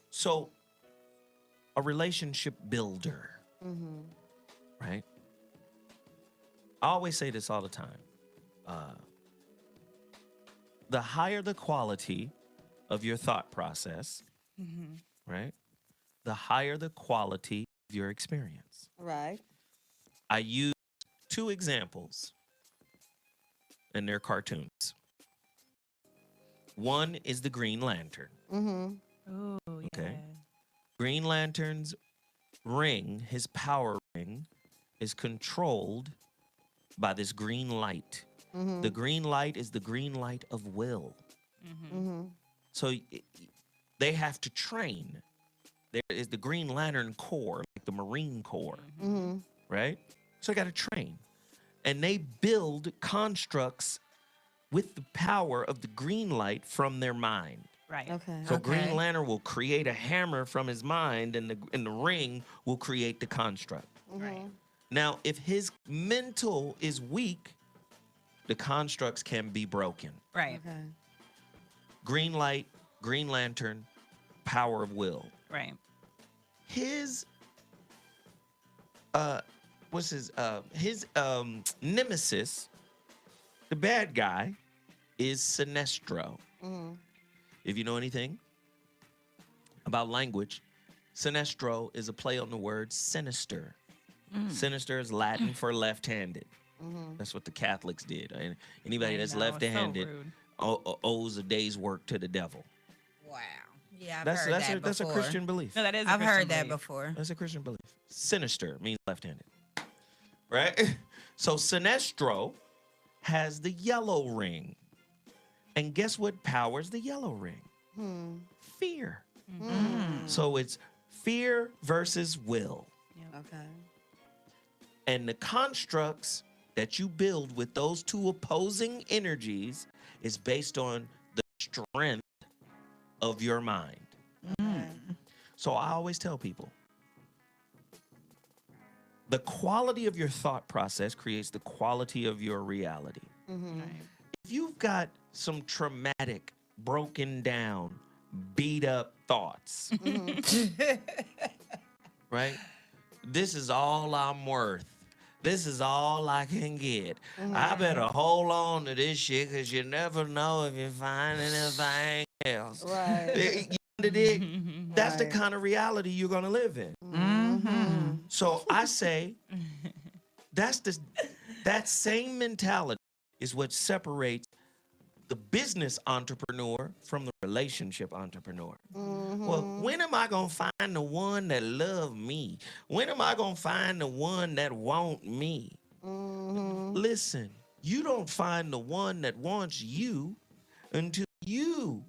So, a relationship builder, right? I always say this all the time. The higher the quality of your thought process, right? The higher the quality of your experience. Right. I use two examples, and they're cartoons. One is the Green Lantern. Ooh, Okay. yeah. Green Lantern's ring, his power ring, is controlled by this green light. The green light is the green light of will. So they have to train. There is the Green Lantern Corps, like the Marine Corps, right? So they got to train. And they build constructs with the power of the green light from their mind. Right. Okay. So Green Lantern will create a hammer from his mind, and the ring will create the construct. Right. Now, if his mental is weak, the constructs can be broken. Right. Okay. Green light, Green Lantern, power of will. Right. His nemesis, the bad guy, is Sinestro. If you know anything about language, Sinestro is a play on the word sinister. Sinister is Latin for left-handed. That's what the Catholics did. And anybody I that's know, it's so left-handed rude. owes a day's work to the devil. Wow. Yeah, I've That's heard that that's a before. Christian belief. No, that is. a I've Christian heard that belief. before. That's a Christian belief. Sinister means left-handed, right? So Sinestro has the yellow ring, and guess what powers the yellow ring? Fear. So it's fear versus will. Okay. And the constructs that you build with those two opposing energies is based on the strength of your mind. So I always tell people, the quality of your thought process creates the quality of your reality. If you've got some traumatic, broken down, beat up thoughts, right? This is all I'm worth. This is all I can get. I better hold on to this shit because you never know if you find anything else. Right. You dig? That's the kind of reality you're going to live in. So I say that same mentality is what separates the business entrepreneur from the relationship entrepreneur. Well, when am I going to find the one that love me? When am I going to find the one that want me? Listen, you don't find the one that wants you until you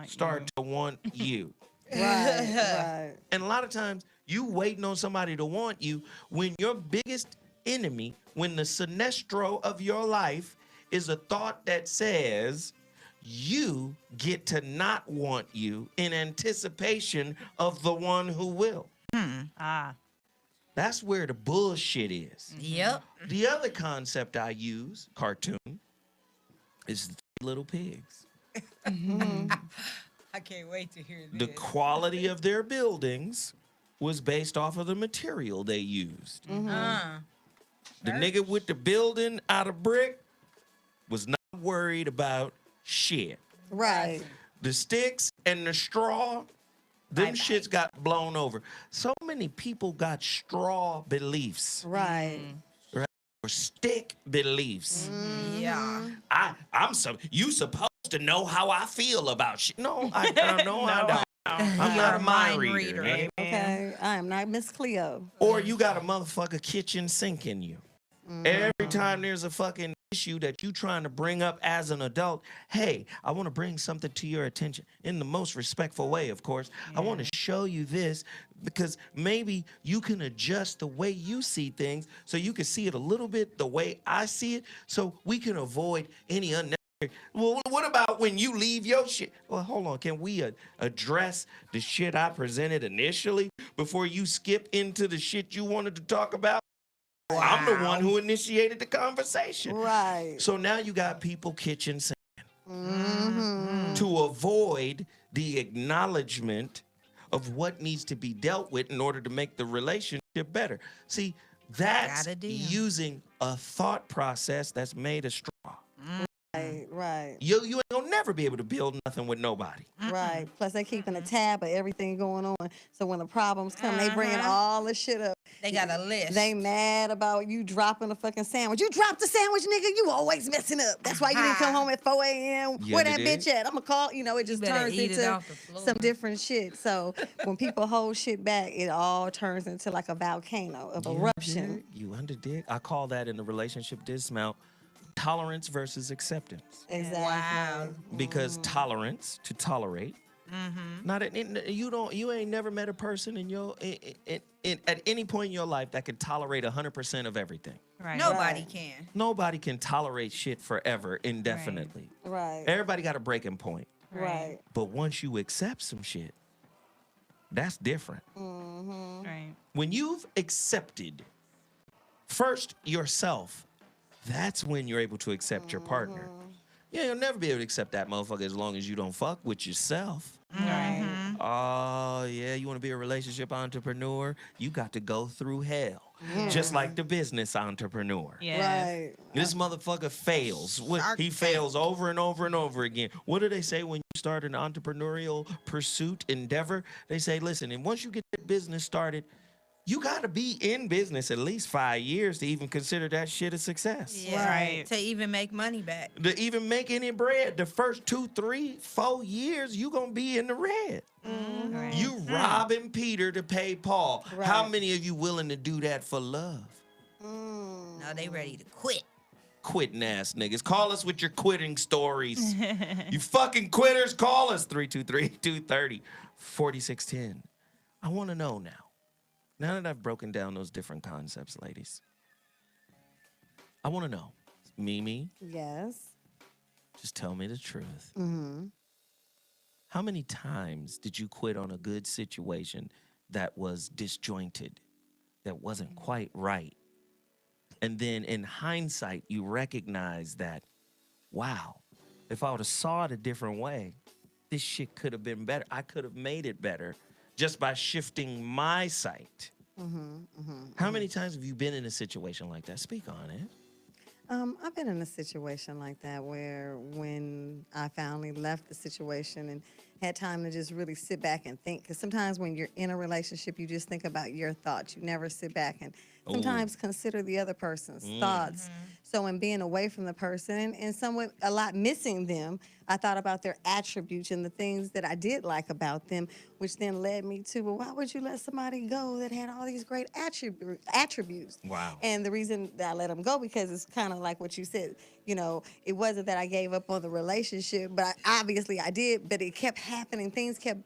start to want you. Right. And a lot of times you waiting on somebody to want you when your biggest enemy, when the Sinestro of your life is a thought that says you get to not want you in anticipation of the one who will. That's where the bullshit is. Yep. The other concept I use, cartoon, is Three Little Pigs. I can't wait to hear this. The quality of their buildings was based off of the material they used. The nigga with the building out of brick was not worried about shit. Right. The sticks and the straw, them shits got blown over. So many people got straw beliefs. Right. Right? Or stick beliefs. Yeah. You supposed to know how I feel about shit. No, I don't. I'm not a mind reader. Man. Okay. I am not Miss Cleo. Or you got a motherfucker kitchen sink in you. Every time there's a fucking issue that you trying to bring up as an adult, hey, I want to bring something to your attention in the most respectful way, of course. I want to show you this because maybe you can adjust the way you see things so you can see it a little bit the way I see it so we can avoid any unnecessary. Well, what about when you leave your shit? Well, hold on. Can we address the shit I presented initially before you skip into the shit you wanted to talk about? Well, I'm the one who initiated the conversation. Right. So now you got people kitchen sink to avoid the acknowledgement of what needs to be dealt with in order to make the relationship better. See, that's using a thought process that's made of straw. Right. You ain't gonna never be able to build nothing with nobody. Right. Plus, they keeping a tab of everything going on. So when the problems come, they bringing all the shit up. They got a list. They mad about you dropping a fucking sandwich. You dropped the sandwich, nigga. You always messing up. That's why you didn't come home at 4 a.m. Yeah, Where they that did. bitch at? I'm gonna call. You know, it just turns into some different shit. So when people hold shit back, it all turns into like a volcano of eruption. You underdig? I call that in the relationship dismount tolerance versus acceptance. Exactly. Wow. Because tolerance, to tolerate, you ain't never met a person at any point in your life that can tolerate 100% of everything. Right. Nobody can. Nobody can tolerate shit forever, indefinitely. Right. Everybody got a breaking point. Right. But once you accept some shit, that's different. Right. When you've accepted first yourself, that's when you're able to accept your partner. Yeah, you'll never be able to accept that motherfucker as long as you don't fuck with yourself. Right. Oh, yeah, you want to be a relationship entrepreneur? You got to go through hell. Just like the business entrepreneur. Yeah. Right. This motherfucker fails. He fails over and over and over again. What do they say when you start an entrepreneurial pursuit, endeavor? They say, listen, and once you get the business started, you got to be in business at least 5 years to even consider that shit a success. Yeah. Right. To even make money back. To even make any bread, the first 2, 3, 4 years, you going to be in the red. Right. You robbing Peter to pay Paul. Right. How many of you willing to do that for love? Now they ready to quit. Quitting ass niggas. Call us with your quitting stories. You fucking quitters, call us 323-230-4610. I want to know now. Now that I've broken down those different concepts, ladies, I want to know, Mimi, Yes. just tell me the truth. How many times did you quit on a good situation that was disjointed, that wasn't quite right? And then in hindsight, you recognize that, wow, if I would have saw it a different way, this shit could have been better. I could have made it better just by shifting my sight. How many times have you been in a situation like that? Speak on it. I've been in a situation like that where when I finally left the situation and had time to just really sit back and think, because sometimes when you're in a relationship, you just think about your thoughts. You never sit back and sometimes consider the other person's thoughts. So in being away from the person and somewhat a lot missing them, I thought about their attributes and the things that I did like about them, which then led me to, well, why would you let somebody go that had all these great attributes? Wow. And the reason that I let them go, because it's kind of like what you said, you know, it wasn't that I gave up on the relationship, but obviously I did, but it kept happening. Things kept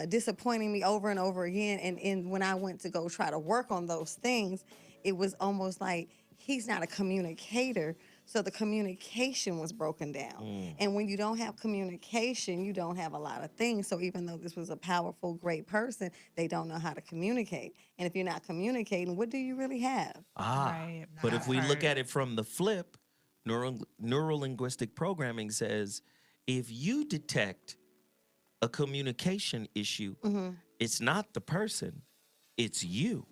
disappointing me over and over again. And when I went to go try to work on those things, it was almost like he's not a communicator. So the communication was broken down. And when you don't have communication, you don't have a lot of things. So even though this was a powerful, great person, they don't know how to communicate. And if you're not communicating, what do you really have? Right. But if we look at it from the flip, neuro-linguistic programming says if you detect a communication issue, it's not the person, it's you.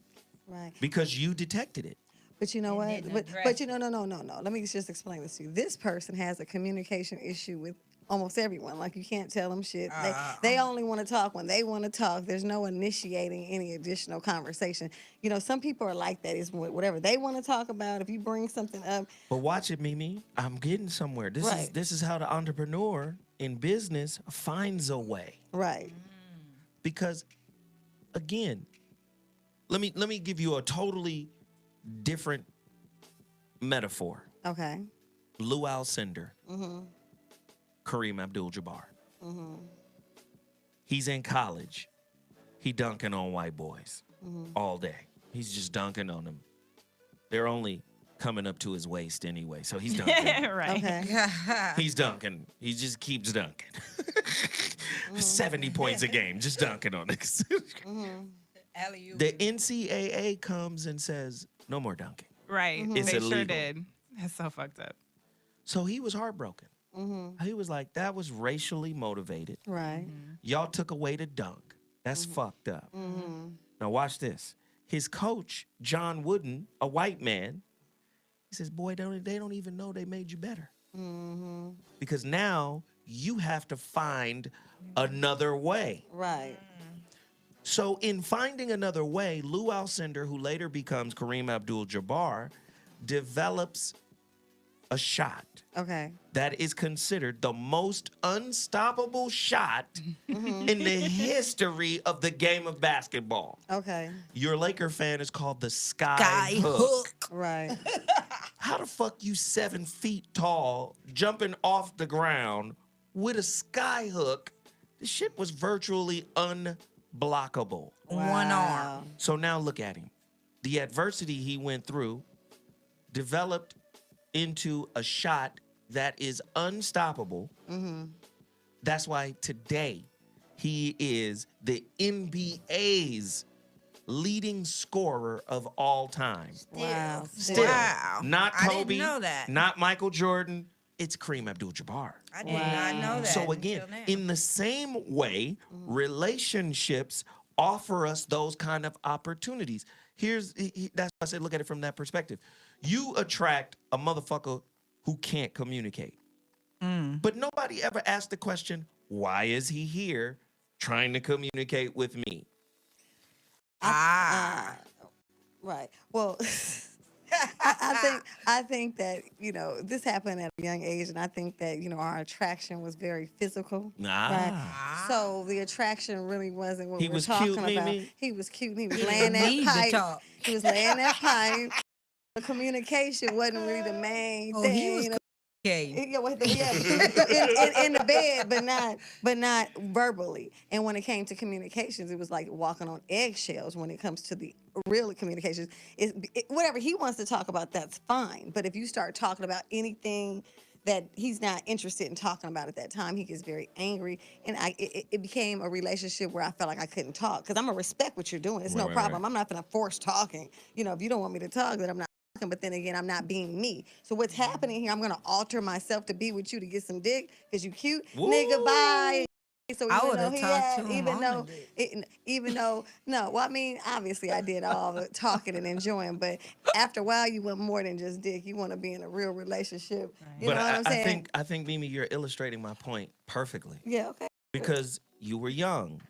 Right. Because you detected it. But you know what? But you know, no. Let me just explain this to you. This person has a communication issue with almost everyone. Like, you can't tell them shit. They only want to talk when they want to talk. There's no initiating any additional conversation. You know, some people are like that. It's whatever they want to talk about. If you bring something up. But watch it, Mimi. I'm getting somewhere. This is how the entrepreneur in business finds a way. Right. Because, again, let me give you a totally different metaphor. Okay. Lou Alcindor, Kareem Abdul-Jabbar. He's in college. He dunking on white boys all day. He's just dunking on them. They're only coming up to his waist anyway, so he's dunking. Right. Okay. He's dunking. He just keeps dunking. 70 points a game, just dunking on it. Alley-oop. The NCAA comes and says, no more dunking. Right. It's They illegal. sure did. That's so fucked up. So he was heartbroken. He was like, that was racially motivated. Right. Y'all took away the dunk. That's fucked up. Now watch this. His coach, John Wooden, a white man, he says, boy, they don't even know they made you better. Because now you have to find another way. Right. So in finding another way, Lou Alcindor, who later becomes Kareem Abdul-Jabbar, develops a shot Okay. that is considered the most unstoppable shot in the history of the game of basketball. Okay. Your Laker fan is called the Sky Guy Hook. hook. Right. How the fuck you 7 feet tall, jumping off the ground with a sky hook? This shit was virtually unblockable. One arm. So now look at him. The adversity he went through developed into a shot that is unstoppable. That's why today he is the NBA's leading scorer of all time. Wow. Still, Wow. not I Kobe, didn't know that. not Michael Jordan. It's Kareem Abdul-Jabbar. I did not know that. So again, until now. in the same way, relationships offer us those kind of opportunities. That's why I said look at it from that perspective. You attract a motherfucker who can't communicate. But nobody ever asked the question, why is he here trying to communicate with me? Right. Well, I think that, this happened at a young age, and I think that, our attraction was very physical. Right? So the attraction really wasn't what He we were was talking cute, about. Mimi? He was cute, and he was laying that need to pipe. talk. He was laying that pipe. The communication wasn't really the main Oh, thing. he was okay. In the bed, but not verbally. And when it came to communications, it was like walking on eggshells. When it comes to the real communications, whatever he wants to talk about, that's fine. But if you start talking about anything that he's not interested in talking about at that time, he gets very angry, and it became a relationship where I felt like I couldn't talk, because I'm gonna respect what you're doing. It's no problem. I'm not gonna force talking. If you don't want me to talk, then I'm not. But then again, I'm not being me. So what's happening here? I'm gonna alter myself to be with you to get some dick because you cute, nigga. Bye. So I even would've though he talked had, to him even on though, the dick. even though, no. Well, I mean, obviously I did all the talking and enjoying, but after a while, you want more than just dick. You want to be in a real relationship. You know what I'm saying? I think, Mimi, you're illustrating my point perfectly. Yeah. Okay. Because you were young,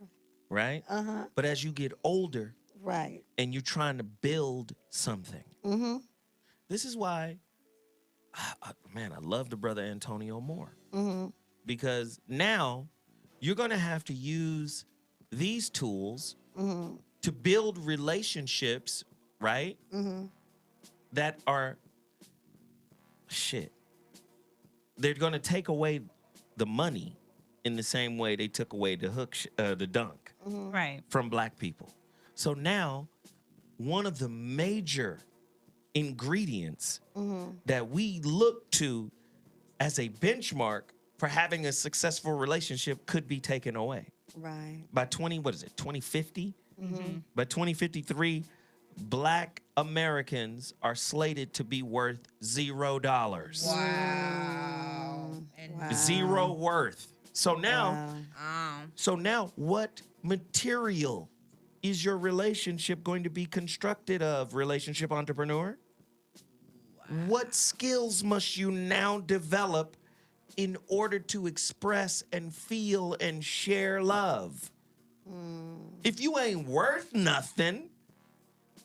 right? But as you get older, Right. and you're trying to build something. This is why, man, I love the brother Antonio Moore. Because now you're going to have to use these tools to build relationships, right? That are, shit. They're going to take away the money in the same way they took away the dunk Right. from black people. So now, one of the major ingredients that we look to as a benchmark for having a successful relationship could be taken away. Right. By 2050? By 2053, black Americans are slated to be worth $0. Wow. And Zero worth. So now, Wow. what material is your relationship going to be constructed of, relationship entrepreneur? What skills must you now develop in order to express and feel and share love? If you ain't worth nothing,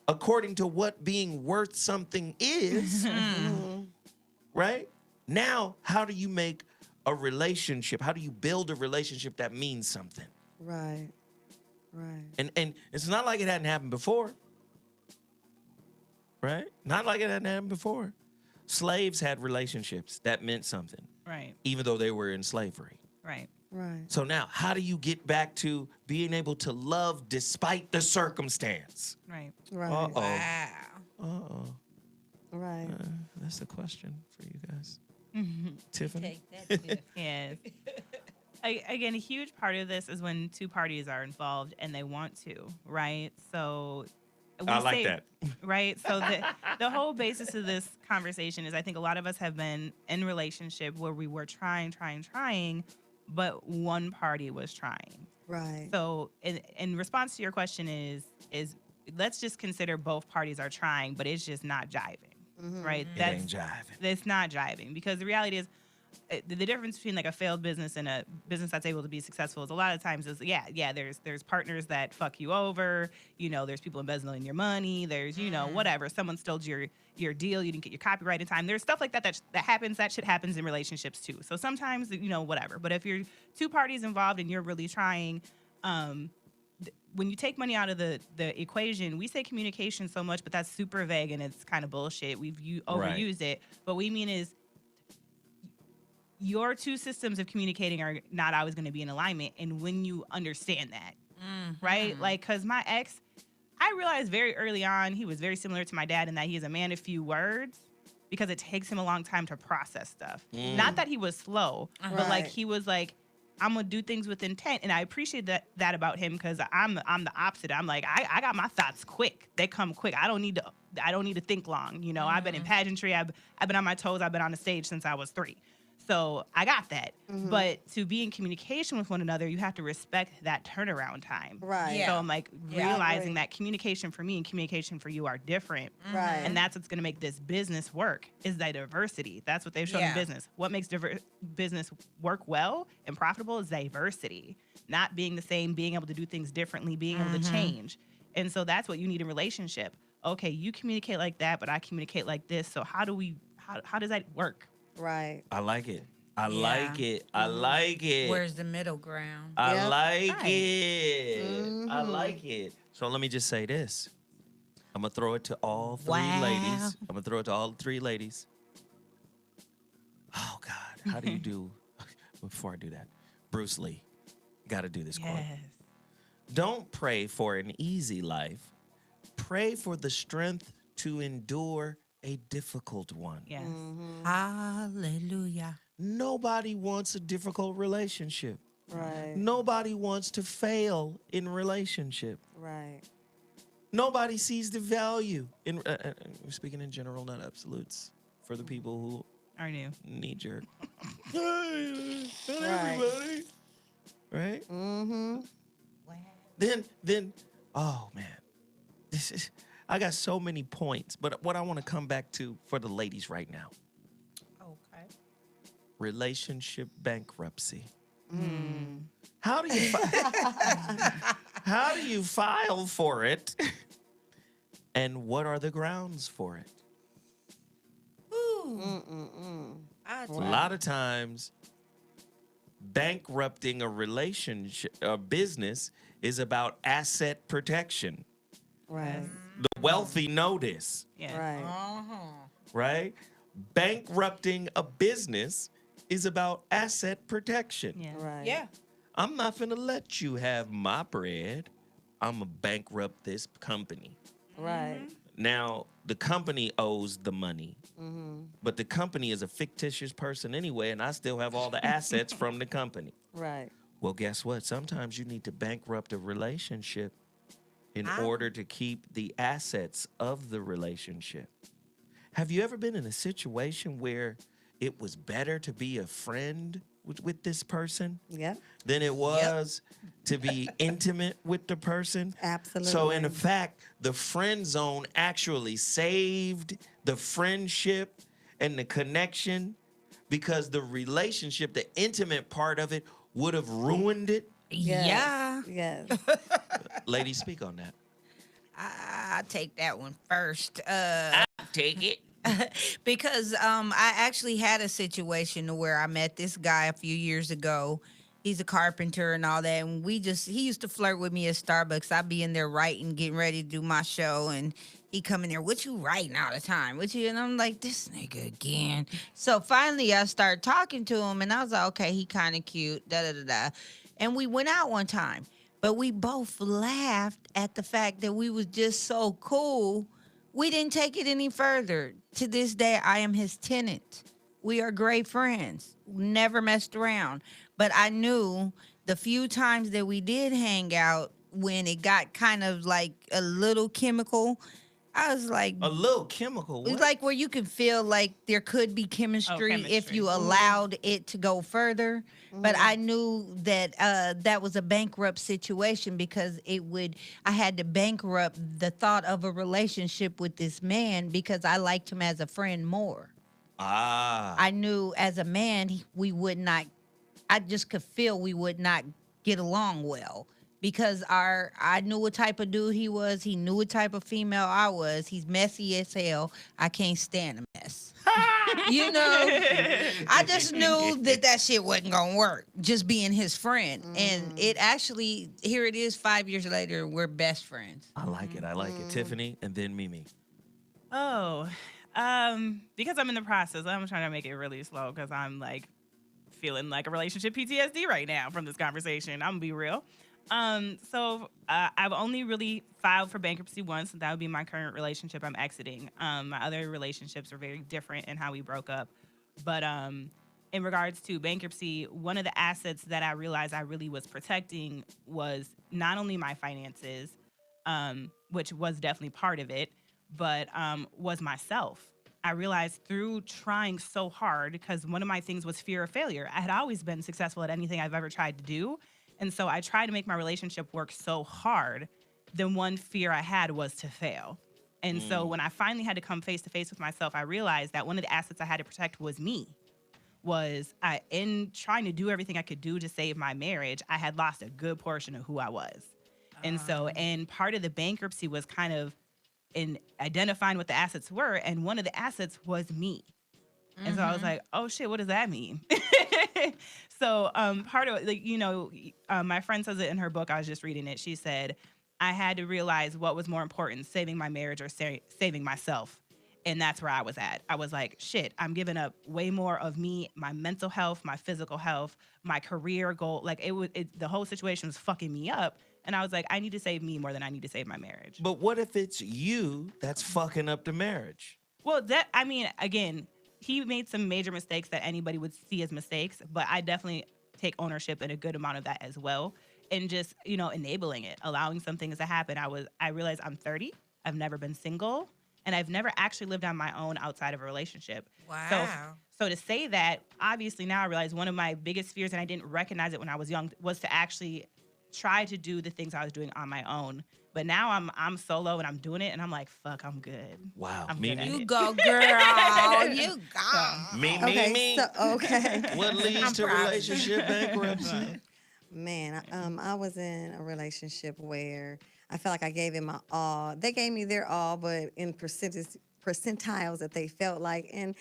according to what being worth something is, right? Now, how do you make a relationship? How do you build a relationship that means something? Right. Right. And it's not like it hadn't happened before. Right? Not like it hadn't happened before. Slaves had relationships that meant something, Right. even though they were in slavery. Right. Right. So now, how do you get back to being able to love despite the circumstance? Right. Right. Uh-oh. Wow. Uh-oh. Right. That's a question for you guys. Mhm. Tiffany? Take that, Tiff. Yes. Again, a huge part of this is when two parties are involved and they want to, right? So I like that. Right. So the whole basis of this conversation is I think a lot of us have been in relationship where we were trying, but one party was trying. Right. So in response to your question is let's just consider both parties are trying, but it's just not jiving. Right? It ain't jiving. That's not jiving because the reality is the difference between like a failed business and a business that's able to be successful is a lot of times is there's partners that fuck you over, there's people embezzling your money, there's whatever, someone stole your deal, you didn't get your copyright in time, there's stuff like that happens. That shit happens in relationships too. So sometimes whatever, but if you're two parties involved and you're really trying, when you take money out of the equation, we say communication so much, but that's super vague and it's kind of bullshit. We've overused it. What we mean is your two systems of communicating are not always going to be in alignment. And when you understand that, right? Like, because my ex, I realized very early on, he was very similar to my dad in that he is a man of few words because it takes him a long time to process stuff. Not that he was slow, but like he was like, I'm gonna do things with intent, and I appreciate that about him because I'm the opposite. I'm like I got my thoughts quick; they come quick. I don't need to think long. I've been in pageantry. I've been on my toes. I've been on the stage since I was 3. So I got that. But to be in communication with one another, you have to respect that turnaround time. Right. Yeah. So I'm like Yeah, I realizing agree. that communication for me and communication for you are different. Right. And that's what's going to make this business work is that diversity. That's what they've shown Yeah. in business. What makes business work well and profitable is diversity, not being the same, being able to do things differently, being able to change. And so that's what you need in a relationship. Okay, you communicate like that, but I communicate like this. So how does that work? Right. I like it. I Yeah. like it. I like it. Where's the middle ground? I Yep. like Right. it. I like it. So let me just say this. I'm going to throw it to all 3 ladies. I'm going to throw it to all 3 ladies. Oh, God. How do you do? Before I do that, Bruce Lee. Got to do this quote. Yes. Don't pray for an easy life. Pray for the strength to endure a difficult one. Yes. Hallelujah. Nobody wants a difficult relationship. Right. Nobody wants to fail in relationship. Right. Nobody sees the value in we're speaking in general, not absolutes, for the people I knew. who knee jerk. Not Right. everybody. Right? Mm-hmm. Then oh man. I got so many points, but what I want to come back to for the ladies right now. Okay. Relationship bankruptcy. How do you how do you file for it? And what are the grounds for it? I A lot of times, bankrupting a relationship, a business, is about asset protection. Right. The wealthy know this, Yeah. Right. right? Bankrupting a business is about asset protection. Yeah. Right. Yeah. I'm not gonna let you have my bread. I'm gonna bankrupt this company. Right. Now, the company owes the money, but the company is a fictitious person anyway, and I still have all the assets from the company. Right. Well, guess what? Sometimes you need to bankrupt a relationship in order to keep the assets of the relationship. Have you ever been in a situation where it was better to be a friend with this person Yep. than it was to be intimate with the person? Absolutely. So, in fact, the friend zone actually saved the friendship and the connection because the relationship, the intimate part of it, would have ruined it. Yes. Yeah. Yes. Ladies, speak on that. I'll take that one first. Take it. Because I actually had a situation where I met this guy a few years ago, He's a carpenter and all that. And he used to flirt with me at Starbucks. I'd be in there writing, getting ready to do my show. And he come in there, what you writing all the time? What you? And I'm like, this nigga again. So finally I started talking to him and I was like, okay, he kind of cute, da-da-da-da. And we went out one time. But we both laughed at the fact that we was just so cool. We didn't take it any further. To this day, I am his tenant. We are great friends. Never messed around. But I knew the few times that we did hang out, when it got kind of like a little chemical, I was like, A little chemical. it's What? like where you can feel like there could be chemistry, if chemistry. you allowed it to go further. But I knew that that was a bankrupt situation because I had to bankrupt the thought of a relationship with this man because I liked him as a friend more. I knew as a man we would not. I just could feel we would not get along well because I knew what type of dude he was. He knew what type of female I was. He's messy as hell. I can't stand a mess. You know, I just knew that shit wasn't gonna work. Just being his friend, and it actually here it is 5 years later. We're best friends. I like it. I like it. Tiffany and then Mimi. Oh, because I'm in the process, I'm trying to make it really slow because I'm like feeling like a relationship PTSD right now from this conversation. I'm gonna be real. So I've only really filed for bankruptcy once, and that would be my current relationship I'm exiting. My other relationships are very different in how we broke up. But in regards to bankruptcy, one of the assets that I realized I really was protecting was not only my finances, which was definitely part of it, but was myself. I realized through trying so hard, because one of my things was fear of failure. I had always been successful at anything I've ever tried to do. And so I tried to make my relationship work so hard. The one fear I had was to fail. And so when I finally had to come face to face with myself, I realized that one of the assets I had to protect was me. In trying to do everything I could do to save my marriage, I had lost a good portion of who I was. And so, and part of the bankruptcy was kind of in identifying what the assets were. And one of the assets was me. And so I was like, oh shit, what does that mean? So part of, like, my friend says it in her book, I was just reading it. She said, I had to realize what was more important, saving my marriage or saving myself. And that's where I was at. I was like, shit, I'm giving up way more of me, my mental health, my physical health, my career goal. Like the whole situation was fucking me up. And I was like, I need to save me more than I need to save my marriage. But what if it's you that's fucking up the marriage? Well, again, he made some major mistakes that anybody would see as mistakes, but I definitely take ownership in a good amount of that as well. And just, enabling it, allowing some things to happen. I realized I'm 30. I've never been single, and I've never actually lived on my own outside of a relationship. Wow. So to say that, obviously now I realize one of my biggest fears, and I didn't recognize it when I was young, was to actually try to do the things I was doing on my own. But now I'm solo and I'm doing it, and I'm like, fuck, I'm good. Wow. I'm Me, good at me. You it. go, girl. You go. Me. Okay. What leads I'm to proud of you. relationship bankruptcy? Man, I was in a relationship where I felt like I gave it my all. They gave me their all, but in percentiles that they felt like, and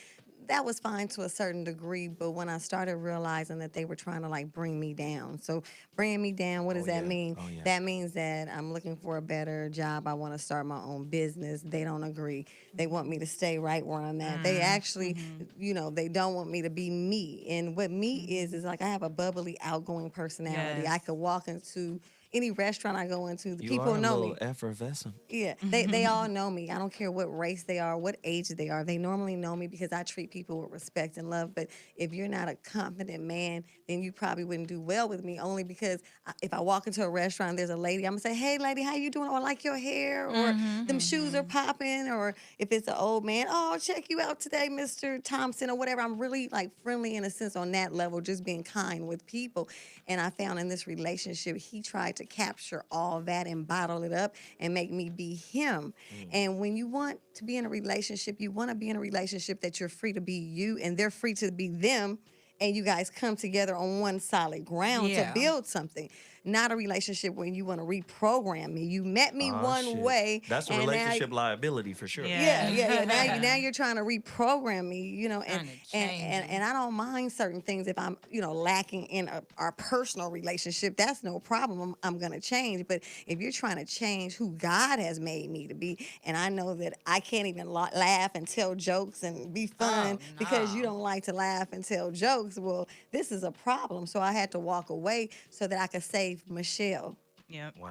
that was fine to a certain degree. But when I started realizing that they were trying to like bring me down, so bringing me down, what does that mean? Oh, yeah. That means that I'm looking for a better job. I want to start my own business. They don't agree. They want me to stay right where I'm at. They actually, they don't want me to be me. And what me is like I have a bubbly, outgoing personality. Yes. I could walk into any restaurant I go into, the You people are a know little me. effervescent. Yeah, they all know me. I don't care what race they are, what age they are. They normally know me because I treat people with respect and love. But if you're not a confident man, then you probably wouldn't do well with me. Only because if I walk into a restaurant, there's a lady, I'm gonna say, "Hey, lady, how you doing? Or I like your hair, or them shoes are popping." Or if it's an old man, "Oh, I'll check you out today, Mr. Thompson," or whatever. I'm really like friendly in a sense on that level, just being kind with people. And I found in this relationship, he tried to capture all that and bottle it up and make me be him. And when you want to be in a relationship, you want to be in a relationship that you're free to be you and they're free to be them. And you guys come together on one solid ground to Yeah. build something. not a relationship where you want to reprogram me. You met me one Shit. way. That's a and now relationship liability for sure. Yeah. Now you're trying to reprogram me, you know, Trying to change and I don't mind certain things if I'm, you know, lacking in our personal relationship. That's no problem. I'm gonna change. But if you're trying to change who God has made me to be, and I know that I can't even laugh and tell jokes and be fun because you no. don't like to laugh and tell jokes, well, this is a problem. So I had to walk away so that I could save Michelle. Yep. Wow.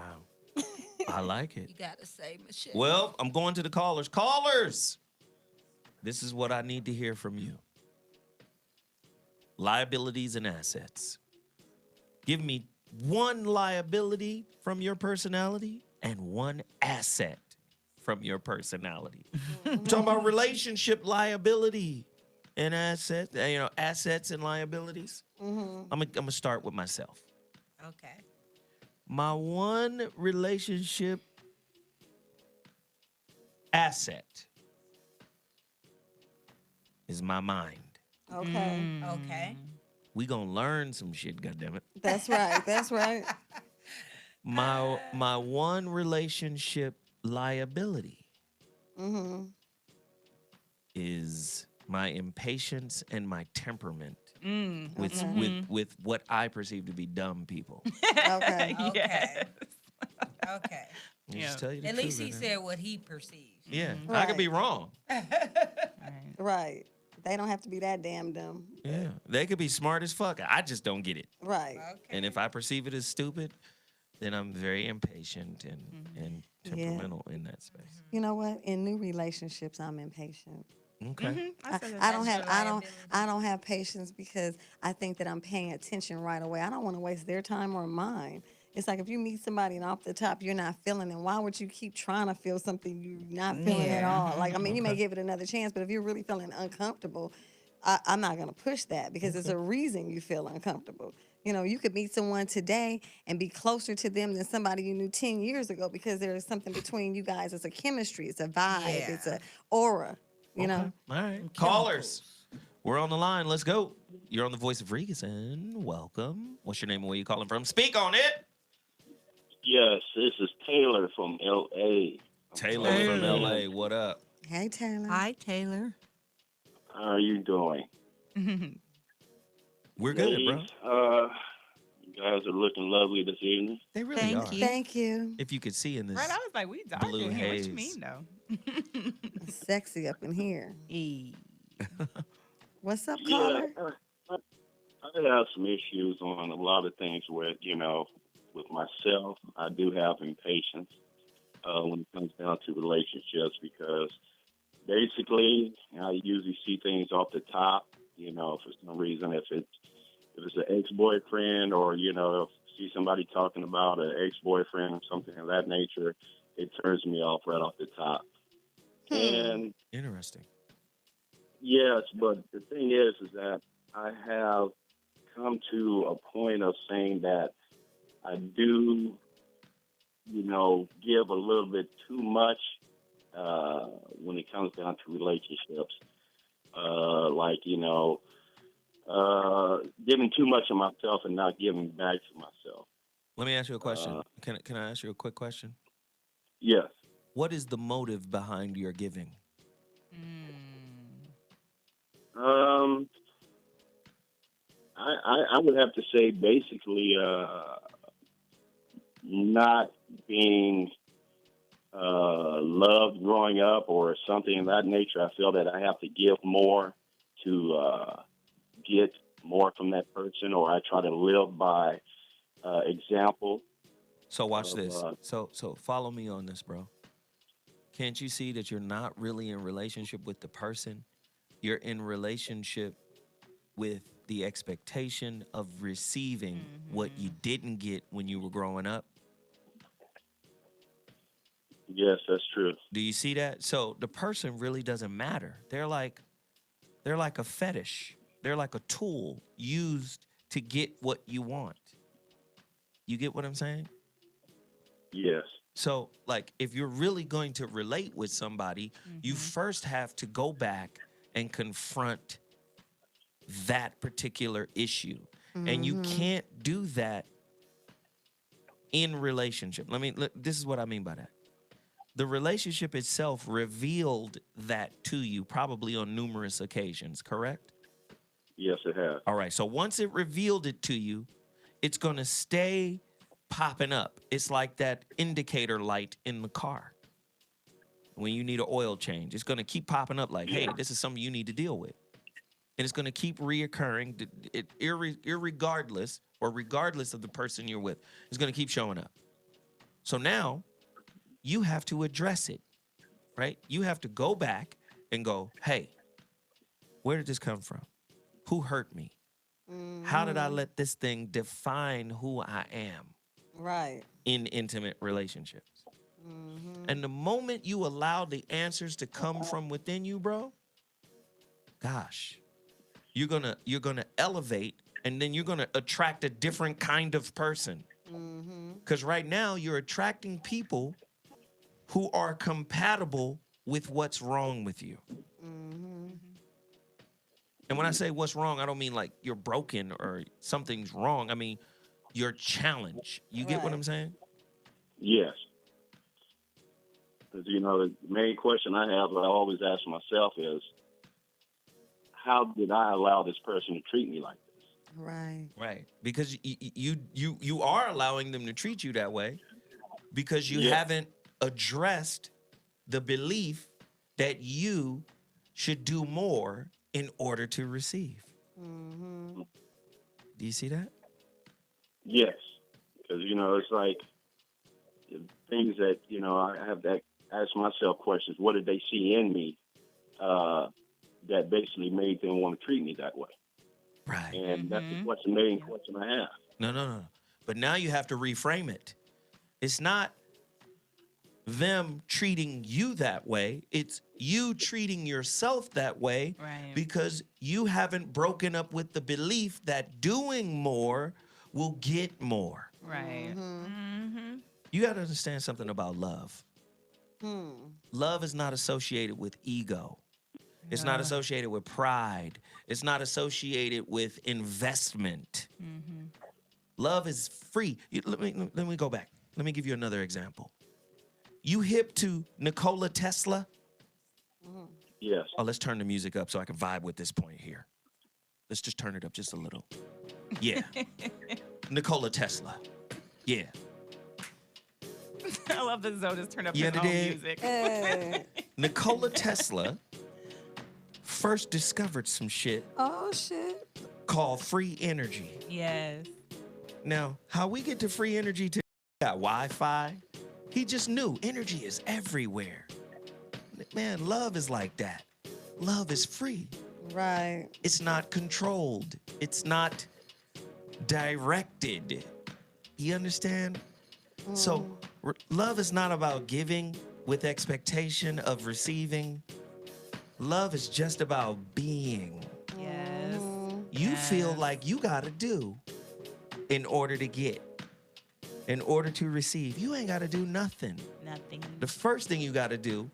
I like it. You gotta say, Michelle. Well, I'm going to the callers. Callers, this is what I need to hear from you. Liabilities and assets. Give me one liability from your personality and one asset from your personality. I'm talking about relationship liability and assets, assets and liabilities. I'm gonna start with myself. Okay. My one relationship asset is my mind. Okay. Okay. We gonna learn some shit, goddammit. That's right. That's right. My one relationship liability is my impatience and my temperament with what I perceive to be dumb people. Okay. Okay. Okay. I'll just tell you the At truth, least he man. said what he perceived. Yeah, I could be Right. wrong. Right. They don't have to be that damn dumb. Yeah, they could be smart as fuck. I just don't get it. Right. Okay. And if I perceive it as stupid, then I'm very impatient and temperamental in that space. You know what? In new relationships, I'm impatient. Okay. I don't have patience because I think that I'm paying attention right away. I don't want to waste their time or mine. It's like if you meet somebody and off the top you're not feeling them, why would you keep trying to feel something you're not feeling at all? Like, I mean, you may give it another chance, but if you're really feeling uncomfortable, I'm not going to push that because there's a reason you feel uncomfortable. You know, you could meet someone today and be closer to them than somebody you knew 10 years ago because there is something between you guys. It's a chemistry, it's a vibe, it's a aura, you know? All right. Callers, we're on the line. Let's go. You're on the Voice of Regis, and welcome. What's your name and where you calling from? Speak on it. Yes, this is Taylor from L.A. Taylor from L.A. What up? Hey, Taylor. Hi, Taylor. How are you doing? We're good, bro. Ladies, you guys are looking lovely this evening. They really Thank are. you. Thank you. If you could see in this Right, I was like, we dark blue in here. What haze. you mean, though? Sexy up in here. What's up, Yeah, caller? I have some issues on a lot of things with, with myself. I do have impatience when it comes down to relationships because basically I usually see things off the top, for some reason, if it's an ex-boyfriend or, see somebody talking about an ex-boyfriend or something of that nature, it turns me off right off the top. And Interesting. yes, but the thing is that I have come to a point of saying that I do, give a little bit too much when it comes down to relationships. Giving too much of myself and not giving back to myself. Let me ask you a question. Can I ask you a quick question? Yes. What is the motive behind your giving? I would have to say basically not being loved growing up or something of that nature. I feel that I have to give more to get more from that person, or I try to live by example. So watch this. So follow me on this, bro. Can't you see that you're not really in relationship with the person? You're in relationship with the expectation of receiving what you didn't get when you were growing up. Yes, that's true. Do you see that? So the person really doesn't matter. They're like a fetish. They're like a tool used to get what you want. You get what I'm saying? Yes. So, like, if you're really going to relate with somebody, you first have to go back and confront that particular issue. And you can't do that in relationship. This is what I mean by that. The relationship itself revealed that to you probably on numerous occasions, correct? Yes, it has. All right. So once it revealed it to you, it's going to stay popping up. It's like that indicator light in the car. When you need an oil change, it's going to keep popping up like, hey, this is something you need to deal with. And it's going to keep reoccurring, irregardless or regardless of the person you're with. It's going to keep showing up. So now you have to address it, right? You have to go back and go, hey, where did this come from? Who hurt me? How did I let this thing define who I am? Right. In intimate relationships. And the moment you allow the answers to come from within you, bro, gosh, you're gonna elevate, and then you're gonna attract a different kind of person. Because right now you're attracting people who are compatible with what's wrong with you. And when I say what's wrong, I don't mean like you're broken or something's wrong. I mean your challenge. You get what I'm saying? Yes. Because, the main question I have, that I always ask myself is, how did I allow this person to treat me like this? Right. Because you are allowing them to treat you that way because you haven't addressed the belief that you should do more in order to receive. Do you see that? Yes. Because, it's like things that, I have to ask myself questions. What did they see in me that basically made them want to treat me that way? Right. And that's the main question I have. No. But now you have to reframe it. It's not them treating you that way. It's you treating yourself that way because you haven't broken up with the belief that doing more will get more. Right. You got to understand something about love. Love is not associated with ego. It's not associated with pride. It's not associated with investment. Love is free. Let me go back. Let me give you another example. You hip to Nikola Tesla? Yes. Oh, let's turn the music up so I can vibe with this point here. Let's just turn it up just a little. Yeah. Nikola Tesla. Yeah. I love that Zoe just turned up You his own understand? music. Nikola Tesla first discovered some shit called free energy. Yes. Now, how we get to free energy today, got Wi-Fi. He just knew energy is everywhere. Man, love is like that. Love is free. Right. It's not controlled. It's not directed. You understand? So love is not about giving with expectation of receiving. Love is just about being. Yes. You feel like you got to do in order to get, in order to receive. You ain't got to do nothing. Nothing. The first thing you got to do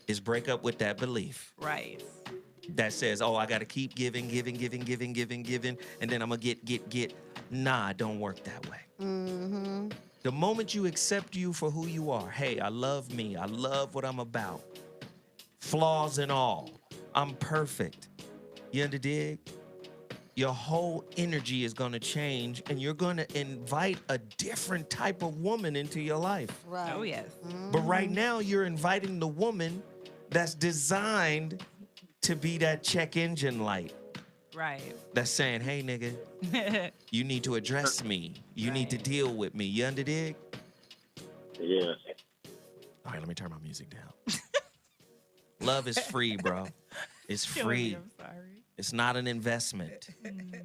is break up with that belief. Right. That says, oh, I got to keep giving, and then I'm going to get. Nah, it don't work that way. The moment you accept you for who you are, hey, I love me. I love what I'm about. Flaws and all. I'm perfect. You dig? Your whole energy is going to change, and you're going to invite a different type of woman into your life. Right. Oh, yes. But right now, you're inviting the woman that's designed to be that check engine light. Right. That's saying, hey, nigga, you need to address me. You need to deal with me. You dig? Yes. All right, let me turn my music down. Love is free, bro. It's free. I'm sorry. It's not an investment.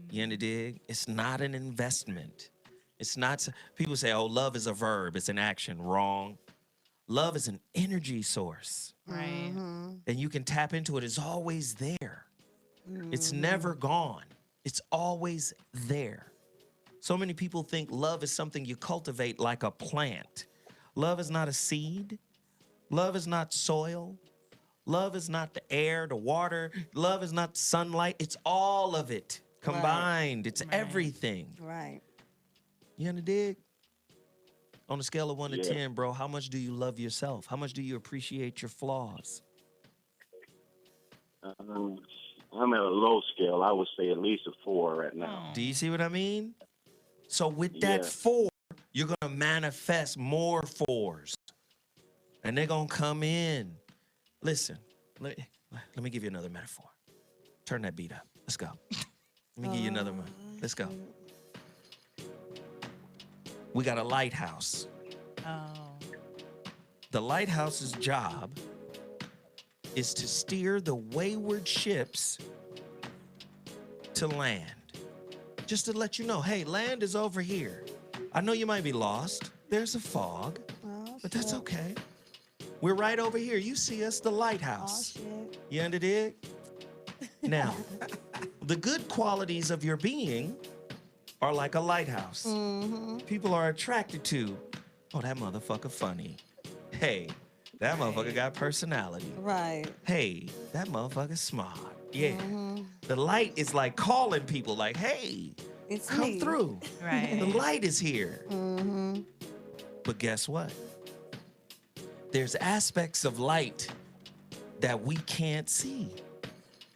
You dig? It's not an investment. It's not. People say, oh, love is a verb. It's an action. Wrong. Love is an energy source. Right. And you can tap into it. It's always there. It's never gone. It's always there. So many people think love is something you cultivate like a plant. Love is not a seed. Love is not soil. Love is not the air, the water. Love is not sunlight. It's all of it combined. It's everything. Right. You dig? On a scale of 1 to Yeah. 10, bro, how much do you love yourself? How much do you appreciate your flaws? I'm at a low scale. I would say at least a 4 right now. Do you see what I mean? So with that Yeah. 4, you're going to manifest more 4s. And they're going to come in. Listen, let me give you another metaphor. Turn that beat up. Let's go. Let me give you another one. Let's go. We got a lighthouse. Oh. The lighthouse's job is to steer the wayward ships to land. Just to let you know, hey, land is over here. I know you might be lost. There's a fog, but that's okay. We're right over here. You see us, the lighthouse. You under dig? Now, the good qualities of your being are like a lighthouse. People are attracted to, oh, that motherfucker funny. Hey, that motherfucker got personality. Right. Hey, that motherfucker smart. Yeah. The light is like calling people like, hey, It's come me. through. Right. The light is here. But guess what? There's aspects of light that we can't see.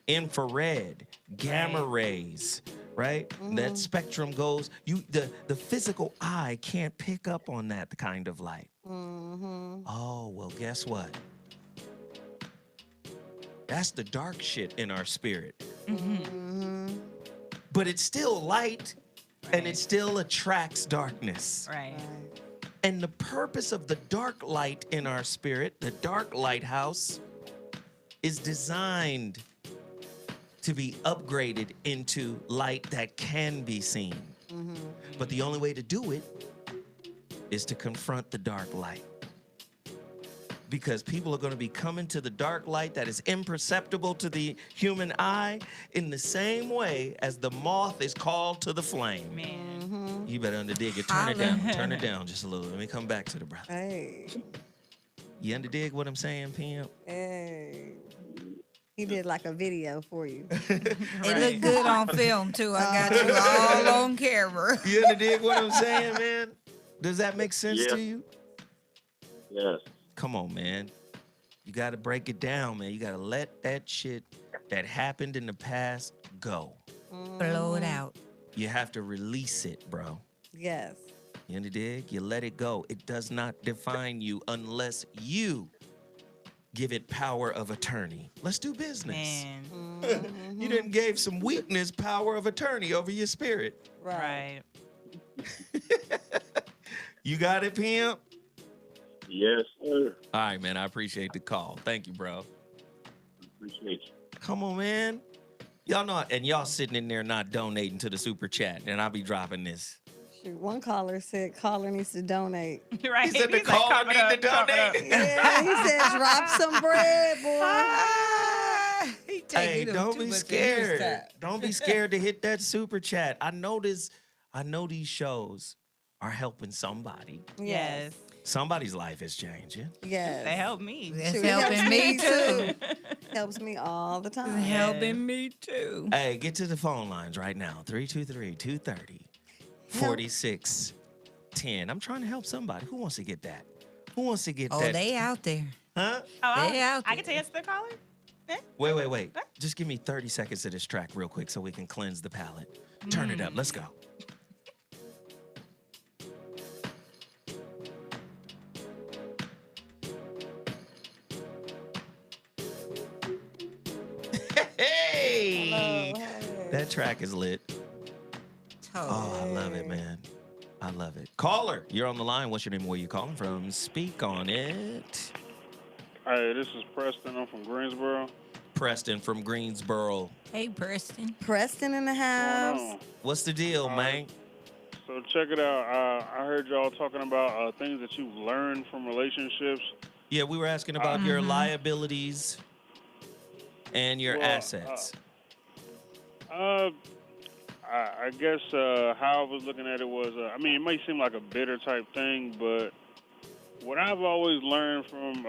Infrared, gamma rays, right? That spectrum goes, the physical eye can't pick up on that kind of light. Oh, well, guess what? That's the dark shit in our spirit. But it's still light, and it still attracts darkness. Right. And the purpose of the dark light in our spirit, the dark lighthouse, is designed to be upgraded into light that can be seen. But the only way to do it is to confront the dark light. Because people are going to be coming to the dark light that is imperceptible to the human eye in the same way as the moth is called to the flame. Man. You better underdig it. Turn it down. Turn it down just a little. Let me come back to the brother. Hey. You underdig what I'm saying, Pimp? Hey. He did like a video for you. It looked good on film too. I got you all on camera. You underdig what I'm saying, man? Does that make sense to you? Yes. Come on, man. You got to break it down, man. You got to let that shit that happened in the past go. Blow it out. You have to release it, bro. Yes. You underdig? You let it go. It does not define you unless you give it power of attorney. Let's do business. Man. You didn't gave some weakness power of attorney over your spirit. Right. You got it, Pimp? Yes, sir. All right, man. I appreciate the call. Thank you, bro. Appreciate you. Come on, man. Y'all know, and y'all sitting in there not donating to the super chat, and I'll be dropping this. Shoot, one caller said caller needs to donate. Right. He said the He's like, caller "Cough it need up, to cough it up." donate. Yeah, he said drop some bread, boy. He Hey, taking them don't too be much of his scared. time. Don't be scared to hit that super chat. I know these shows are helping somebody. Yes. Somebody's life is changing. Yes. They help me. That's Shoot, it helps helping me too. Helps me all the It's time. helping me too. Hey, get to the phone lines right now. 323-230-4610. I'm trying to help somebody. Who wants to get that? Who wants to get Oh, that? they out there. Huh? They out I get to there. answer the caller? Wait. Just give me 30 seconds of this track real quick so we can cleanse the palate. Turn it up. Let's go. Hey! That track is lit. Oh, I love it, man. I love it. Caller, you're on the line. What's your name? Where you calling from? Speak on it. Hey, this is Preston. I'm from Greensboro. Preston from Greensboro. Hey, Preston. Preston in the house. What's the deal, man? So check it out. I heard y'all talking about things that you've learned from relationships. Yeah, we were asking about your liabilities and your assets. I guess how I was looking at it was, I mean, it may seem like a bitter type thing, but what I've always learned from,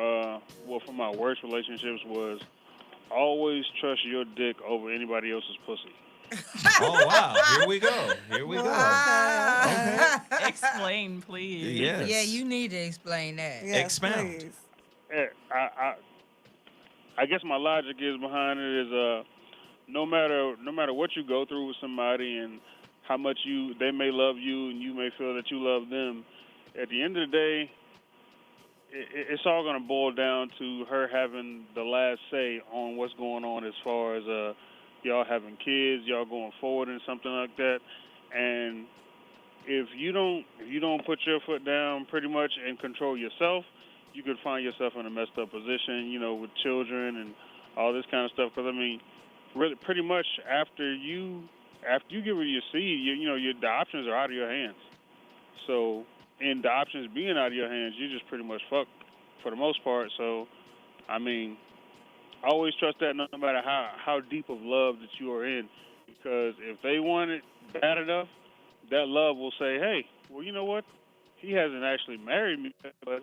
from my worst relationships was always trust your dick over anybody else's pussy. Oh wow, here we go. Here we go. Explain, please. Yes. Yeah, you need to explain that. Yes, Expound. please. Yeah, I guess my logic is behind it is no matter what you go through with somebody and how much they may love you and you may feel that you love them, at the end of the day, it's all going to boil down to her having the last say on what's going on as far as y'all having kids, y'all going forward and something like that. And if you don't put your foot down pretty much and control yourself, you could find yourself in a messed up position, with children and all this kind of stuff. Because I mean, really, pretty much after you give her your seed, the options are out of your hands. So, in the options being out of your hands, you just pretty much fucked for the most part. So, I mean, always trust that no matter how deep of love that you are in, because if they want it bad enough, that love will say, hey, well, you know what? He hasn't actually married me, but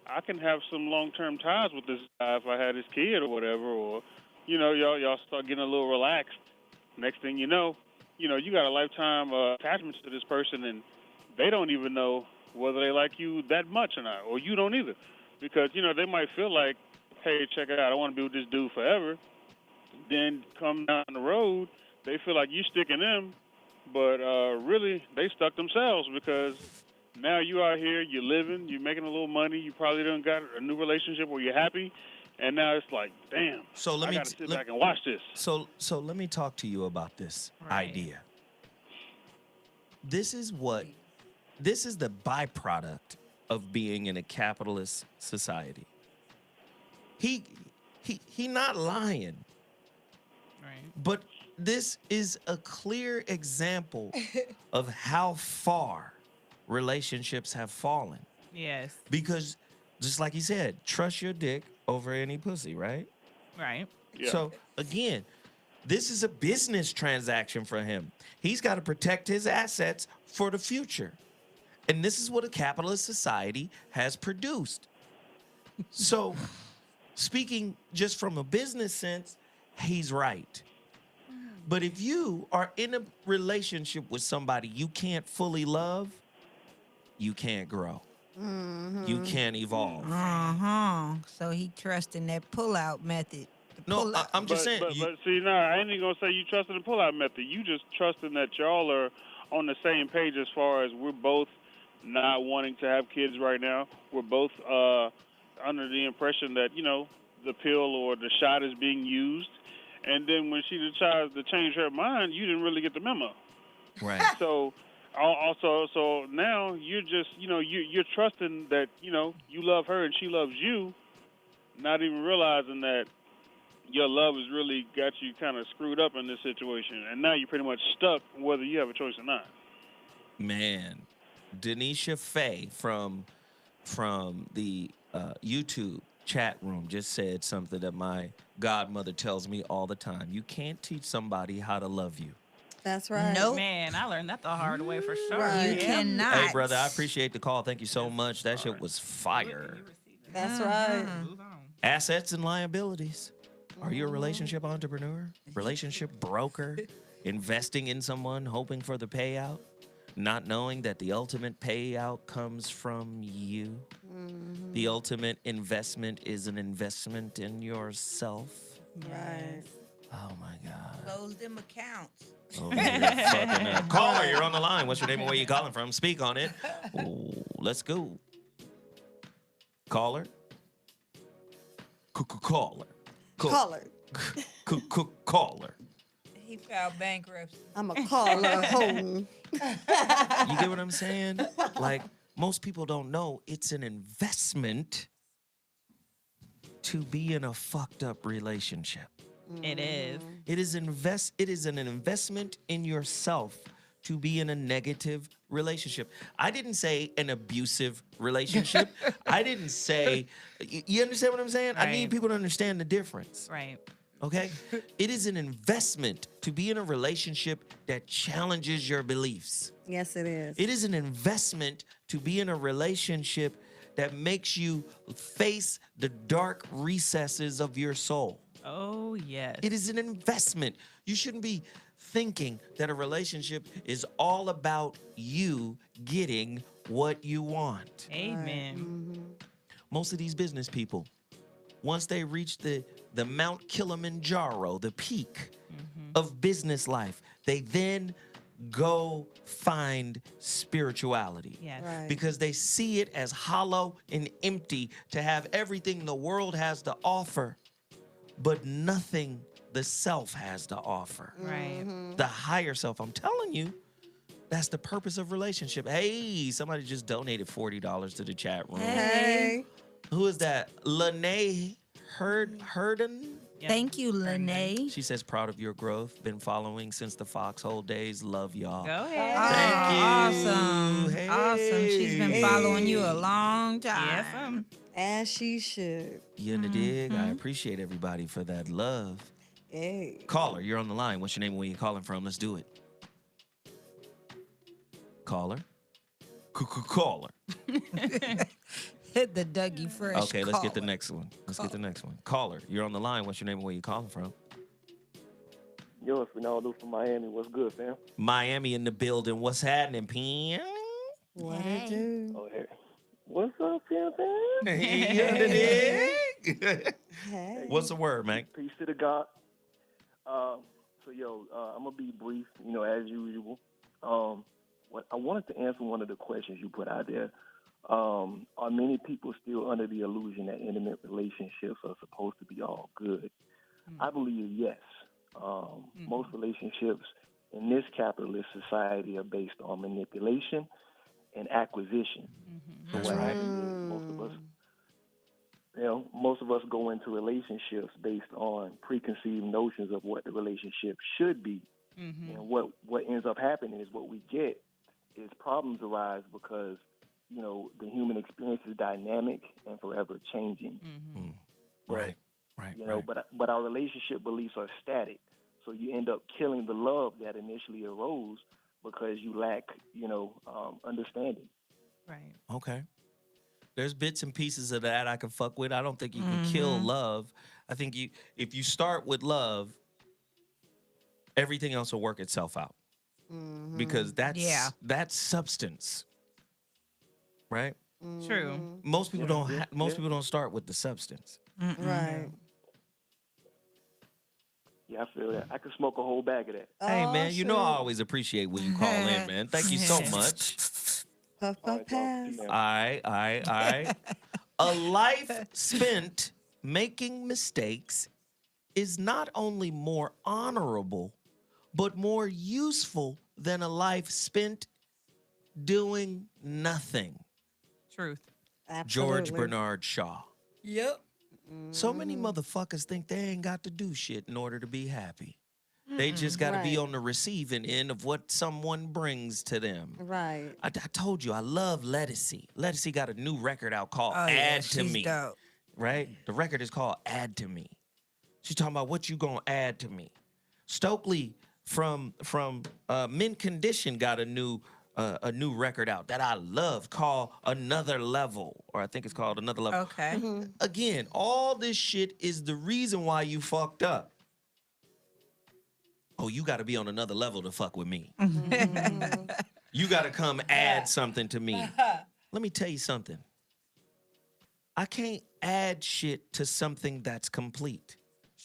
I can have some long-term ties with this guy if I had his kid or whatever, or, y'all start getting a little relaxed. Next thing you know, you got a lifetime attachment to this person, and they don't even know whether they like you that much or not, or you don't either. Because, they might feel like, hey, check it out, I want to be with this dude forever. Then come down the road, they feel like you sticking them, but really, they stuck themselves because now you out here, you're living, you're making a little money, you probably done got a new relationship where you're happy, and now it's like, damn, I got to sit back and watch this. So let me talk to you about this idea. This is the byproduct of being in a capitalist society. He not lying. Right. But this is a clear example of how far relationships have fallen. Yes. Because just like he said, trust your dick over any pussy, right? Right. Yeah. So again, this is a business transaction for him. He's got to protect his assets for the future. And this is what a capitalist society has produced. So speaking just from a business sense, he's right. But if you are in a relationship with somebody you can't fully love, you can't grow. You can't evolve. So he trusting that pull-out method. No, I'm just saying. But see, I ain't even gonna say you trusting the pull-out method. You just trusting that y'all are on the same page as far as we're both not wanting to have kids right now. We're both under the impression that the pill or the shot is being used, and then when she decides to change her mind, you didn't really get the memo. Right. So. Also, so now you're just, you're trusting that, you love her and she loves you, not even realizing that your love has really got you kind of screwed up in this situation. And now you're pretty much stuck whether you have a choice or not. Man, Denisha Faye from the YouTube chat room just said something that my godmother tells me all the time. You can't teach somebody how to love you. That's right. Nope. Man, I learned that the hard way for sure. Right. You cannot. Hey, brother, I appreciate the call. Thank you so much. That shit was fire. That's right. Move on. Assets and liabilities. Are you a relationship entrepreneur? Relationship broker? Investing in someone, hoping for the payout? Not knowing that the ultimate payout comes from you? The ultimate investment is an investment in yourself? Right. Oh, my God. Close them accounts. Oh, fucking caller, you're on the line. What's your name and where you calling from? Speak on it. Ooh, let's go. Caller. Caller. Caller. Caller. He filed bankruptcy. I'm a caller home. You get what I'm saying? Like, most people don't know it's an investment to be in a fucked up relationship. It is. It is an investment in yourself to be in a negative relationship. I didn't say an abusive relationship. I didn't say, you understand what I'm saying? I need Right. people to understand the difference. Right. Okay? It is an investment to be in a relationship that challenges your beliefs. Yes, it is. It is an investment to be in a relationship that makes you face the dark recesses of your soul. Oh, yes. It is an investment. You shouldn't be thinking that a relationship is all about you getting what you want. Amen. Most of these business people, once they reach the Mount Kilimanjaro, the peak of business life, they then go find spirituality. Yes. Right. Because they see it as hollow and empty to have everything the world has to offer, but nothing the self has to offer. Right. The higher self. I'm telling you, that's the purpose of relationship. Hey, somebody just donated $40 to the chat room. Hey. Who is that? Lene Herden? Yep. Thank you, Lene. She says, proud of your growth. Been following since the foxhole days. Love y'all. Go ahead. Thank you. Awesome. Hey. Awesome. She's been following you a long time. Yes, As she should. You in the dig? I appreciate everybody for that love. Hey. Caller, you're on the line. What's your name and where you calling from? Let's do it. Caller? Caller. Hit the Dougie Fresh. Okay, let's get the caller. next one. Get the next one. Caller, you're on the line. What's your name and where you calling from? Yo, it's Ronaldo from Miami. What's good, fam? Miami in the building. What's happening, Pam? What it do? Oh, hey. What's up, fam? You in the dig? Hey. What's the word, man? Peace to the God. I'm going to be brief, as usual. I wanted to answer one of the questions you put out there. Are many people still under the illusion that intimate relationships are supposed to be all good? I believe yes. Most relationships in this capitalist society are based on manipulation and acquisition. That's What right. happens is most of us go into relationships based on preconceived notions of what the relationship should be. And what ends up happening is what we get is problems arise because the human experience is dynamic and forever changing. Right. But our relationship beliefs are static. So you end up killing the love that initially arose because you lack, understanding. Right. Okay. There's bits and pieces of that I can fuck with. I don't think you can kill love. I think if you start with love, everything else will work itself out. Because that's substance. Right? True. Most people people don't start with the substance. Right. Yeah, I feel that. I could smoke a whole bag of that. Hey, Oh, man, you know I sure. always appreciate when you call in, man. Thank you so much. Puff, puff, pass. All right. A life spent making mistakes is not only more honorable, but more useful than a life spent doing nothing. Truth. George Absolutely. Bernard Shaw. Yep. So many motherfuckers think they ain't got to do shit in order to be happy. They just got to be Right. on the receiving end of what someone brings to them. Right. I told you, I love Lettucey. Lettucey got a new record out called Oh, yeah, Add to she's Me. dope. Right? The record is called Add to Me. She's talking about what you gonna add to me. Stokely from Mint Condition got a new record out that I love called Another Level, or I think it's called Another Level. Okay. Again, all this shit is the reason why you fucked up. Oh, you got to be on another level to fuck with me. You got to come add something to me. Let me tell you something. I can't add shit to something that's complete.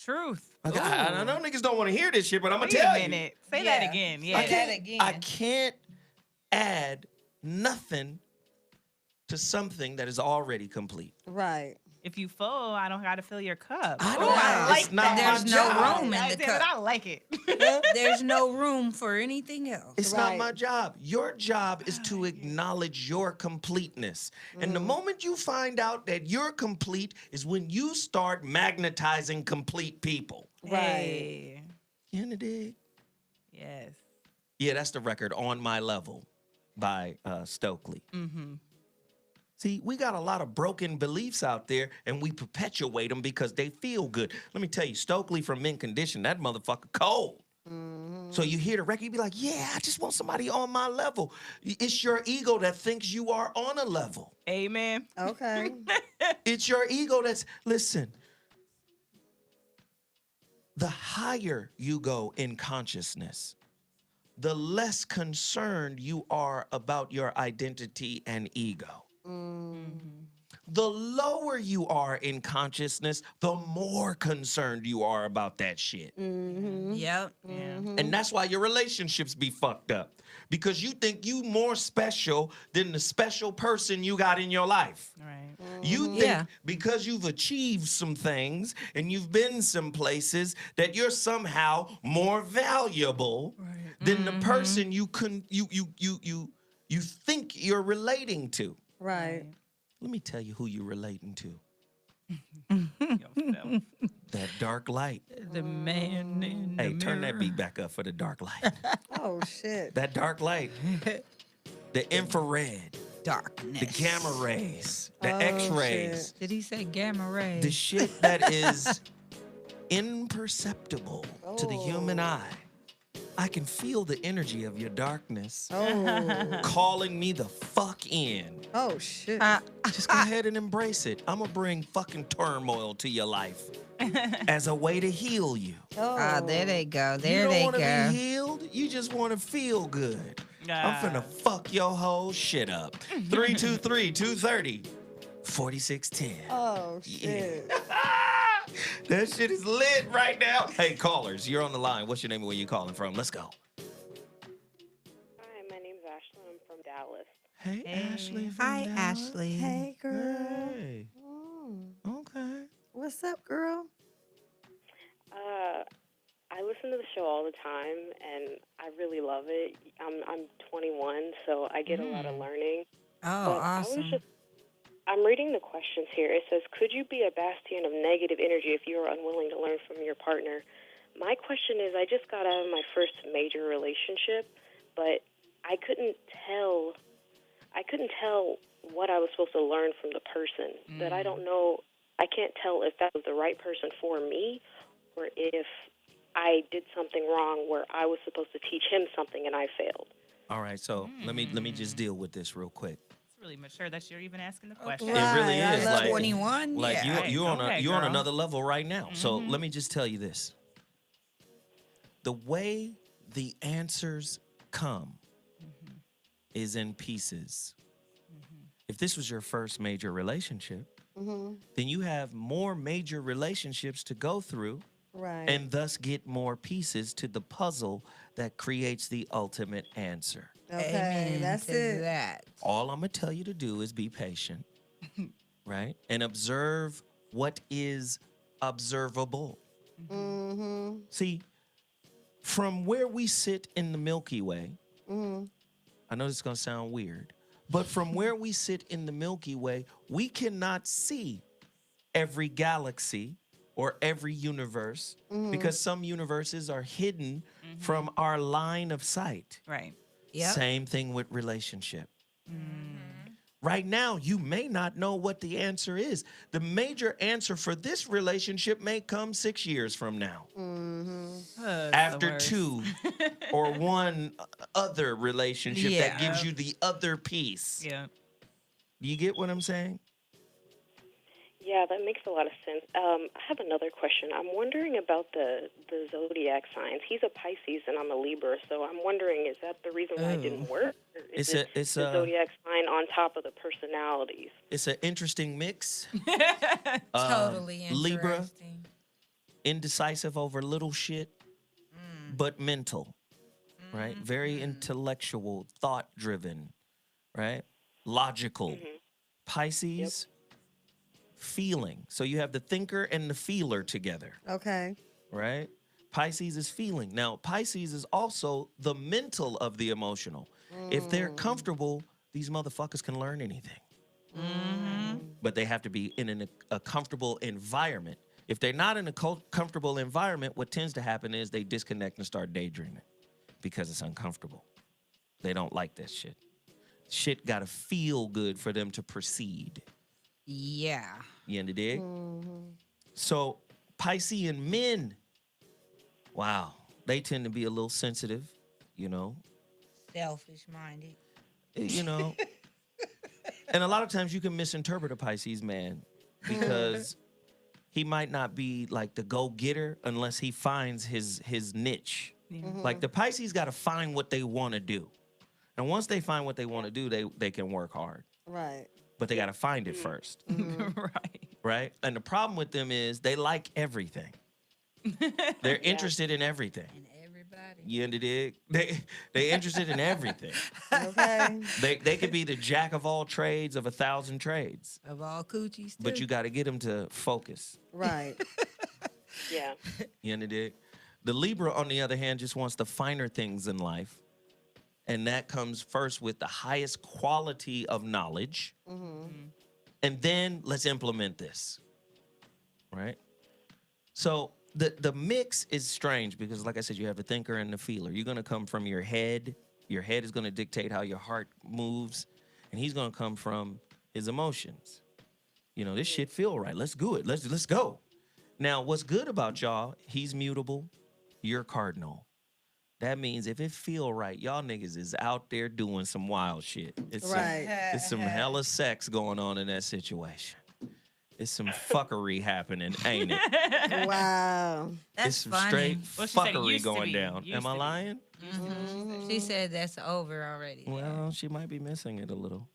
Truth. Like, I know niggas don't want to hear this shit, but I'm going to Wait tell a minute. Say that again. Yeah. I can't add nothing to something that is already complete. Right. If you full, I don't got to fill your cup. I Ooh, don't- I it's like not that. my There's no job. room in I the did cup. it. I like it. There's no room for anything else. It's Right. not my job. Your job is to acknowledge your completeness. And the moment you find out that you're complete is when you start magnetizing complete people. Right. Hey. You in the dig? Yes. Yeah, that's the record On My Level by Stokely. See, we got a lot of broken beliefs out there, and we perpetuate them because they feel good. Let me tell you, Stokely from Mint Condition, that motherfucker cold. So you hear the record, you be like, yeah, I just want somebody on my level. It's your ego that thinks you are on a level. Amen. Okay. It's your ego that's, listen, the higher you go in consciousness, the less concerned you are about your identity and ego. The lower you are in consciousness, the more concerned you are about that shit. Yep. And that's why your relationships be fucked up. Because you think you more special than the special person you got in your life. Right. You think because you've achieved some things and you've been some places that you're somehow more valuable than the person you think you're relating to. Right. Let me tell you who you're relating to. Yourself. That dark light. The man in Hey, the turn that mirror. beat back up for the dark light. Oh shit. That dark light. The infrared. Darkness. The gamma rays. The Oh, X-rays. shit. Did he say gamma rays? The shit that is imperceptible to the human eye. I can feel the energy of your darkness calling me the fuck in. Oh shit. Just go ahead and embrace it. I'm gonna bring fucking turmoil to your life as a way to heal you. Ah, there they go. There you don't they want to go. be healed. You just want to feel good. I'm finna fuck your whole shit up. 323-230-4610. Oh shit. That shit is lit right now. Hey, callers, you're on the line. What's your name and where you calling from? Let's go. Hi, my name's Ashley. I'm from Dallas. Hey, Ashley. From Hi, Dallas. Ashley. Hey girl. Hey. Mm. Okay. What's up, girl? I listen to the show all the time, and I really love it. I'm 21, so I get a lot of learning. Oh, But awesome. I'm reading the questions here. It says, could you be a bastion of negative energy if you are unwilling to learn from your partner? My question is, I just got out of my first major relationship, but I couldn't tell what I was supposed to learn from the person. That I don't know, I can't tell if that was the right person for me or if I did something wrong where I was supposed to teach him something and I failed. All right, so let me just deal with this real quick. It's really mature that you're even asking the question. It really I is love like 21. Like Yeah. you're on Okay, you're on girl. another level right now. So let me just tell you this: the way the answers come is in pieces. If this was your first major relationship, then you have more major relationships to go through. Right. And thus get more pieces to the puzzle that creates the ultimate answer. Okay, Amen that's to it. that. All I'm gonna tell you to do is be patient, right? And observe what is observable. See, from where we sit in the Milky Way, I know this is gonna sound weird, but from where we sit in the Milky Way, we cannot see every galaxy or every universe because some universes are hidden from our line of sight. Right. Yep. Same thing with relationship. Right now, you may not know what the answer is. The major answer for this relationship may come 6 years from now. After two or one other relationship that gives you the other piece. Yeah. You get what I'm saying? Yeah, that makes a lot of sense. I have another question. I'm wondering about the zodiac signs. He's a Pisces and I'm a Libra, so I'm wondering, is that the reason why it didn't work? Or is it the zodiac sign on top of the personalities? It's an interesting mix. Totally Libra, interesting. indecisive over little shit, but mental, right? Very intellectual, thought-driven, right? Logical. Pisces, feeling. So you have the thinker and the feeler together, Okay. right? Pisces is feeling. Now, Pisces is also the mental of the emotional. If they're comfortable, these motherfuckers can learn anything. But they have to be in a comfortable environment. If they're not in a comfortable environment, what tends to happen is they disconnect and start daydreaming because it's uncomfortable. They don't like that shit. Shit gotta feel good for them to proceed. Yeah. You under dig? So Piscean men, wow, they tend to be a little sensitive, you know. Selfish minded. You know. And a lot of times you can misinterpret a Pisces man because he might not be like the go-getter unless he finds his niche. Like the Pisces got to find what they want to do. And once they find what they want to do, they can work hard. Right. But they got to find it first. Right. Right? And the problem with them is they like everything. They're interested in everything. You understand? They interested in everything. Okay. They could be the jack of all trades of 1,000 trades. Of all coochies, But you got to get them to focus. Right. Yeah. You understand? The Libra, on the other hand, just wants the finer things in life. And that comes first with the highest quality of knowledge. And then let's implement this. Right? So the mix is strange because, like I said, you have the thinker and the feeler. You're going to come from your head. Your head is going to dictate how your heart moves. And he's going to come from his emotions. You know, this shit feel right. Let's do it. Let's go. Now, what's good about y'all, he's mutable. You're cardinal. That means if it feel right, y'all niggas is out there doing some wild shit. It's some hella sex going on in that situation. It's some fuckery happening, ain't it? Wow. That's it's some funny. straight fuckery going down. Am I lying? She said that's over already. Well, she might be missing it a little.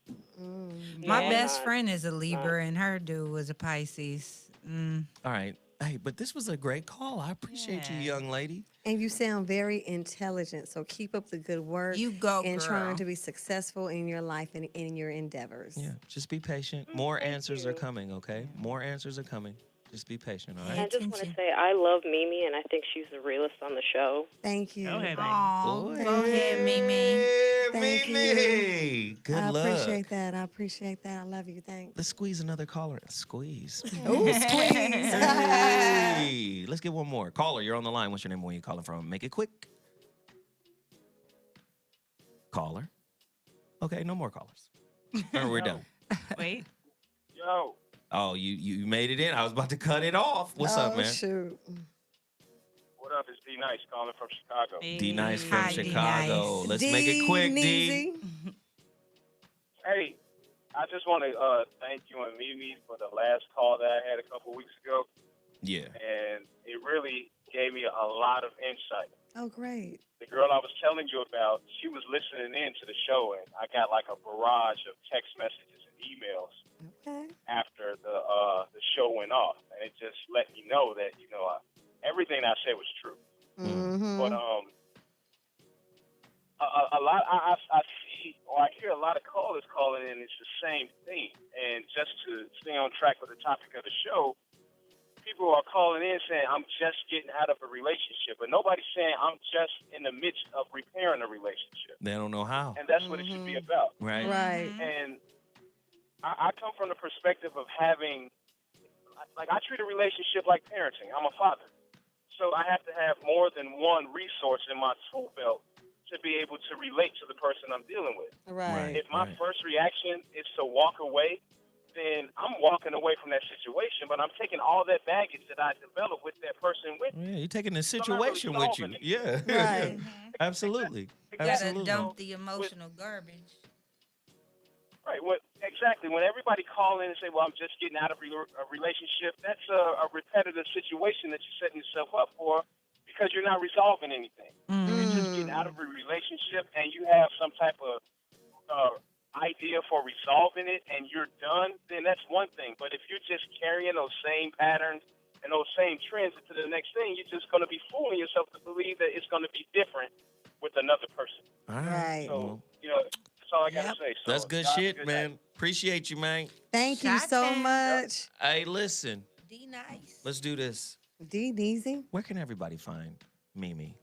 My best friend is a Libra, and her dude was a Pisces. All right. Hey, but this was a great call. I appreciate you, young lady. And you sound very intelligent, so keep up the good work. You go, and girl. trying to be successful in your life and in your endeavors. Yeah, just be patient. More answers are coming, okay? More answers are coming. Just be patient, all I right? just want to say I love Mimi, and I think she's the realest on the show. Thank you. Go ahead, baby. Oh, go ahead, Mimi. Thank Mimi. you. Good I luck. appreciate that. I appreciate that. I love you. Thanks. Let's squeeze another caller. Squeeze. Ooh, squeeze. Hey, let's get one more. Caller, you're on the line. What's your name? Where you calling from? Make it quick. Caller. Okay, no more callers. All right, we're done. Wait. Yo. Oh, you made it in. I was about to cut it off. What's up, man? Shoot. What up? It's D Nice calling from Chicago. D Nice from Hi, D Chicago. Nice. Let's make it quick, D. Hey, I just want to thank you and Mimi for the last call that I had a couple weeks ago. Yeah. And it really gave me a lot of insight. Oh, great. The girl I was telling you about, she was listening in to the show, and I got like a barrage of text messages and emails after the show went off, and it just let me know that everything I said was true. But a lot I see or I hear a lot of callers calling in. It's the same thing, and just to stay on track with the topic of the show. People are calling in saying, I'm just getting out of a relationship. But nobody's saying, I'm just in the midst of repairing a relationship. They don't know how. And that's what it should be about. Right. Right. And I come from the perspective of having, like, I treat a relationship like parenting. I'm a father. So I have to have more than one resource in my tool belt to be able to relate to the person I'm dealing with. Right. If my first reaction is to walk away, then I'm walking away from that situation, but I'm taking all that baggage that I developed with that person with me. Yeah, you're taking the So I'm not really situation with you. solving it. Yeah. Right. Absolutely. You gotta Absolutely. dump the emotional garbage. Right. Exactly. When everybody call in and say, well, I'm just getting out of a relationship, that's a repetitive situation that you're setting yourself up for because you're not resolving anything. If you're just getting out of a relationship and you have some type of idea for resolving it and you're done, then that's one thing. But if you're just carrying those same patterns and those same trends into the next thing, you're just going to be fooling yourself to believe that it's going to be different with another person. All right. So, that's all I got to say. So, That's good y'all have a shit, good man. night. Appreciate you, man. Thank you so much. Hey, listen. D Nice. Let's do this. D Easy. Where can everybody find Mimi?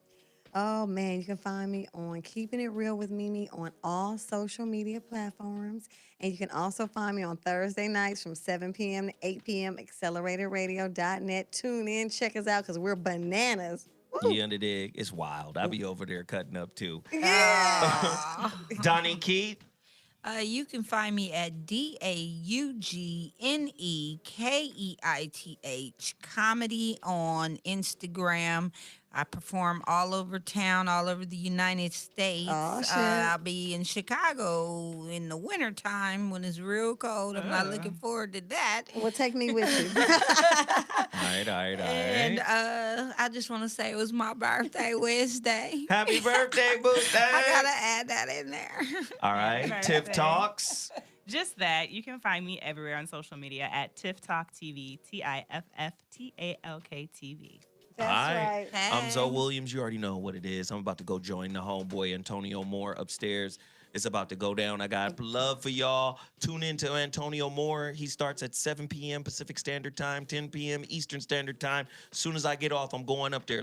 Oh, man, you can find me on Keeping It Real with Mimi on all social media platforms. And you can also find me on Thursday nights from 7 p.m. to 8 p.m. AcceleratorRadio.net. Tune in, check us out, because we're bananas. You underdig? It's wild. I'll be over there cutting up, too. Yeah. Donnie Keith? You can find me at DAUGNEKEITH Comedy on Instagram. I perform all over town, all over the United States. Oh, shit. I'll be in Chicago in the wintertime when it's real cold. I'm not looking forward to that. Well, take me with you. All right. And I just want to say it was my birthday Wednesday. Happy birthday, Boo! I gotta add that in there. All right, Happy Tiff birthday. Talks. Just that. You can find me everywhere on social media at Tiff Talk TV, TIFFTALK TV. That's right. I'm Zoe Williams. You already know what it is. I'm about to go join the homeboy Antonio Moore upstairs. It's about to go down. I got love for y'all. Tune in to Antonio Moore. He starts at 7 p.m. Pacific Standard Time, 10 p.m. Eastern Standard Time. As soon as I get off, I'm going up there.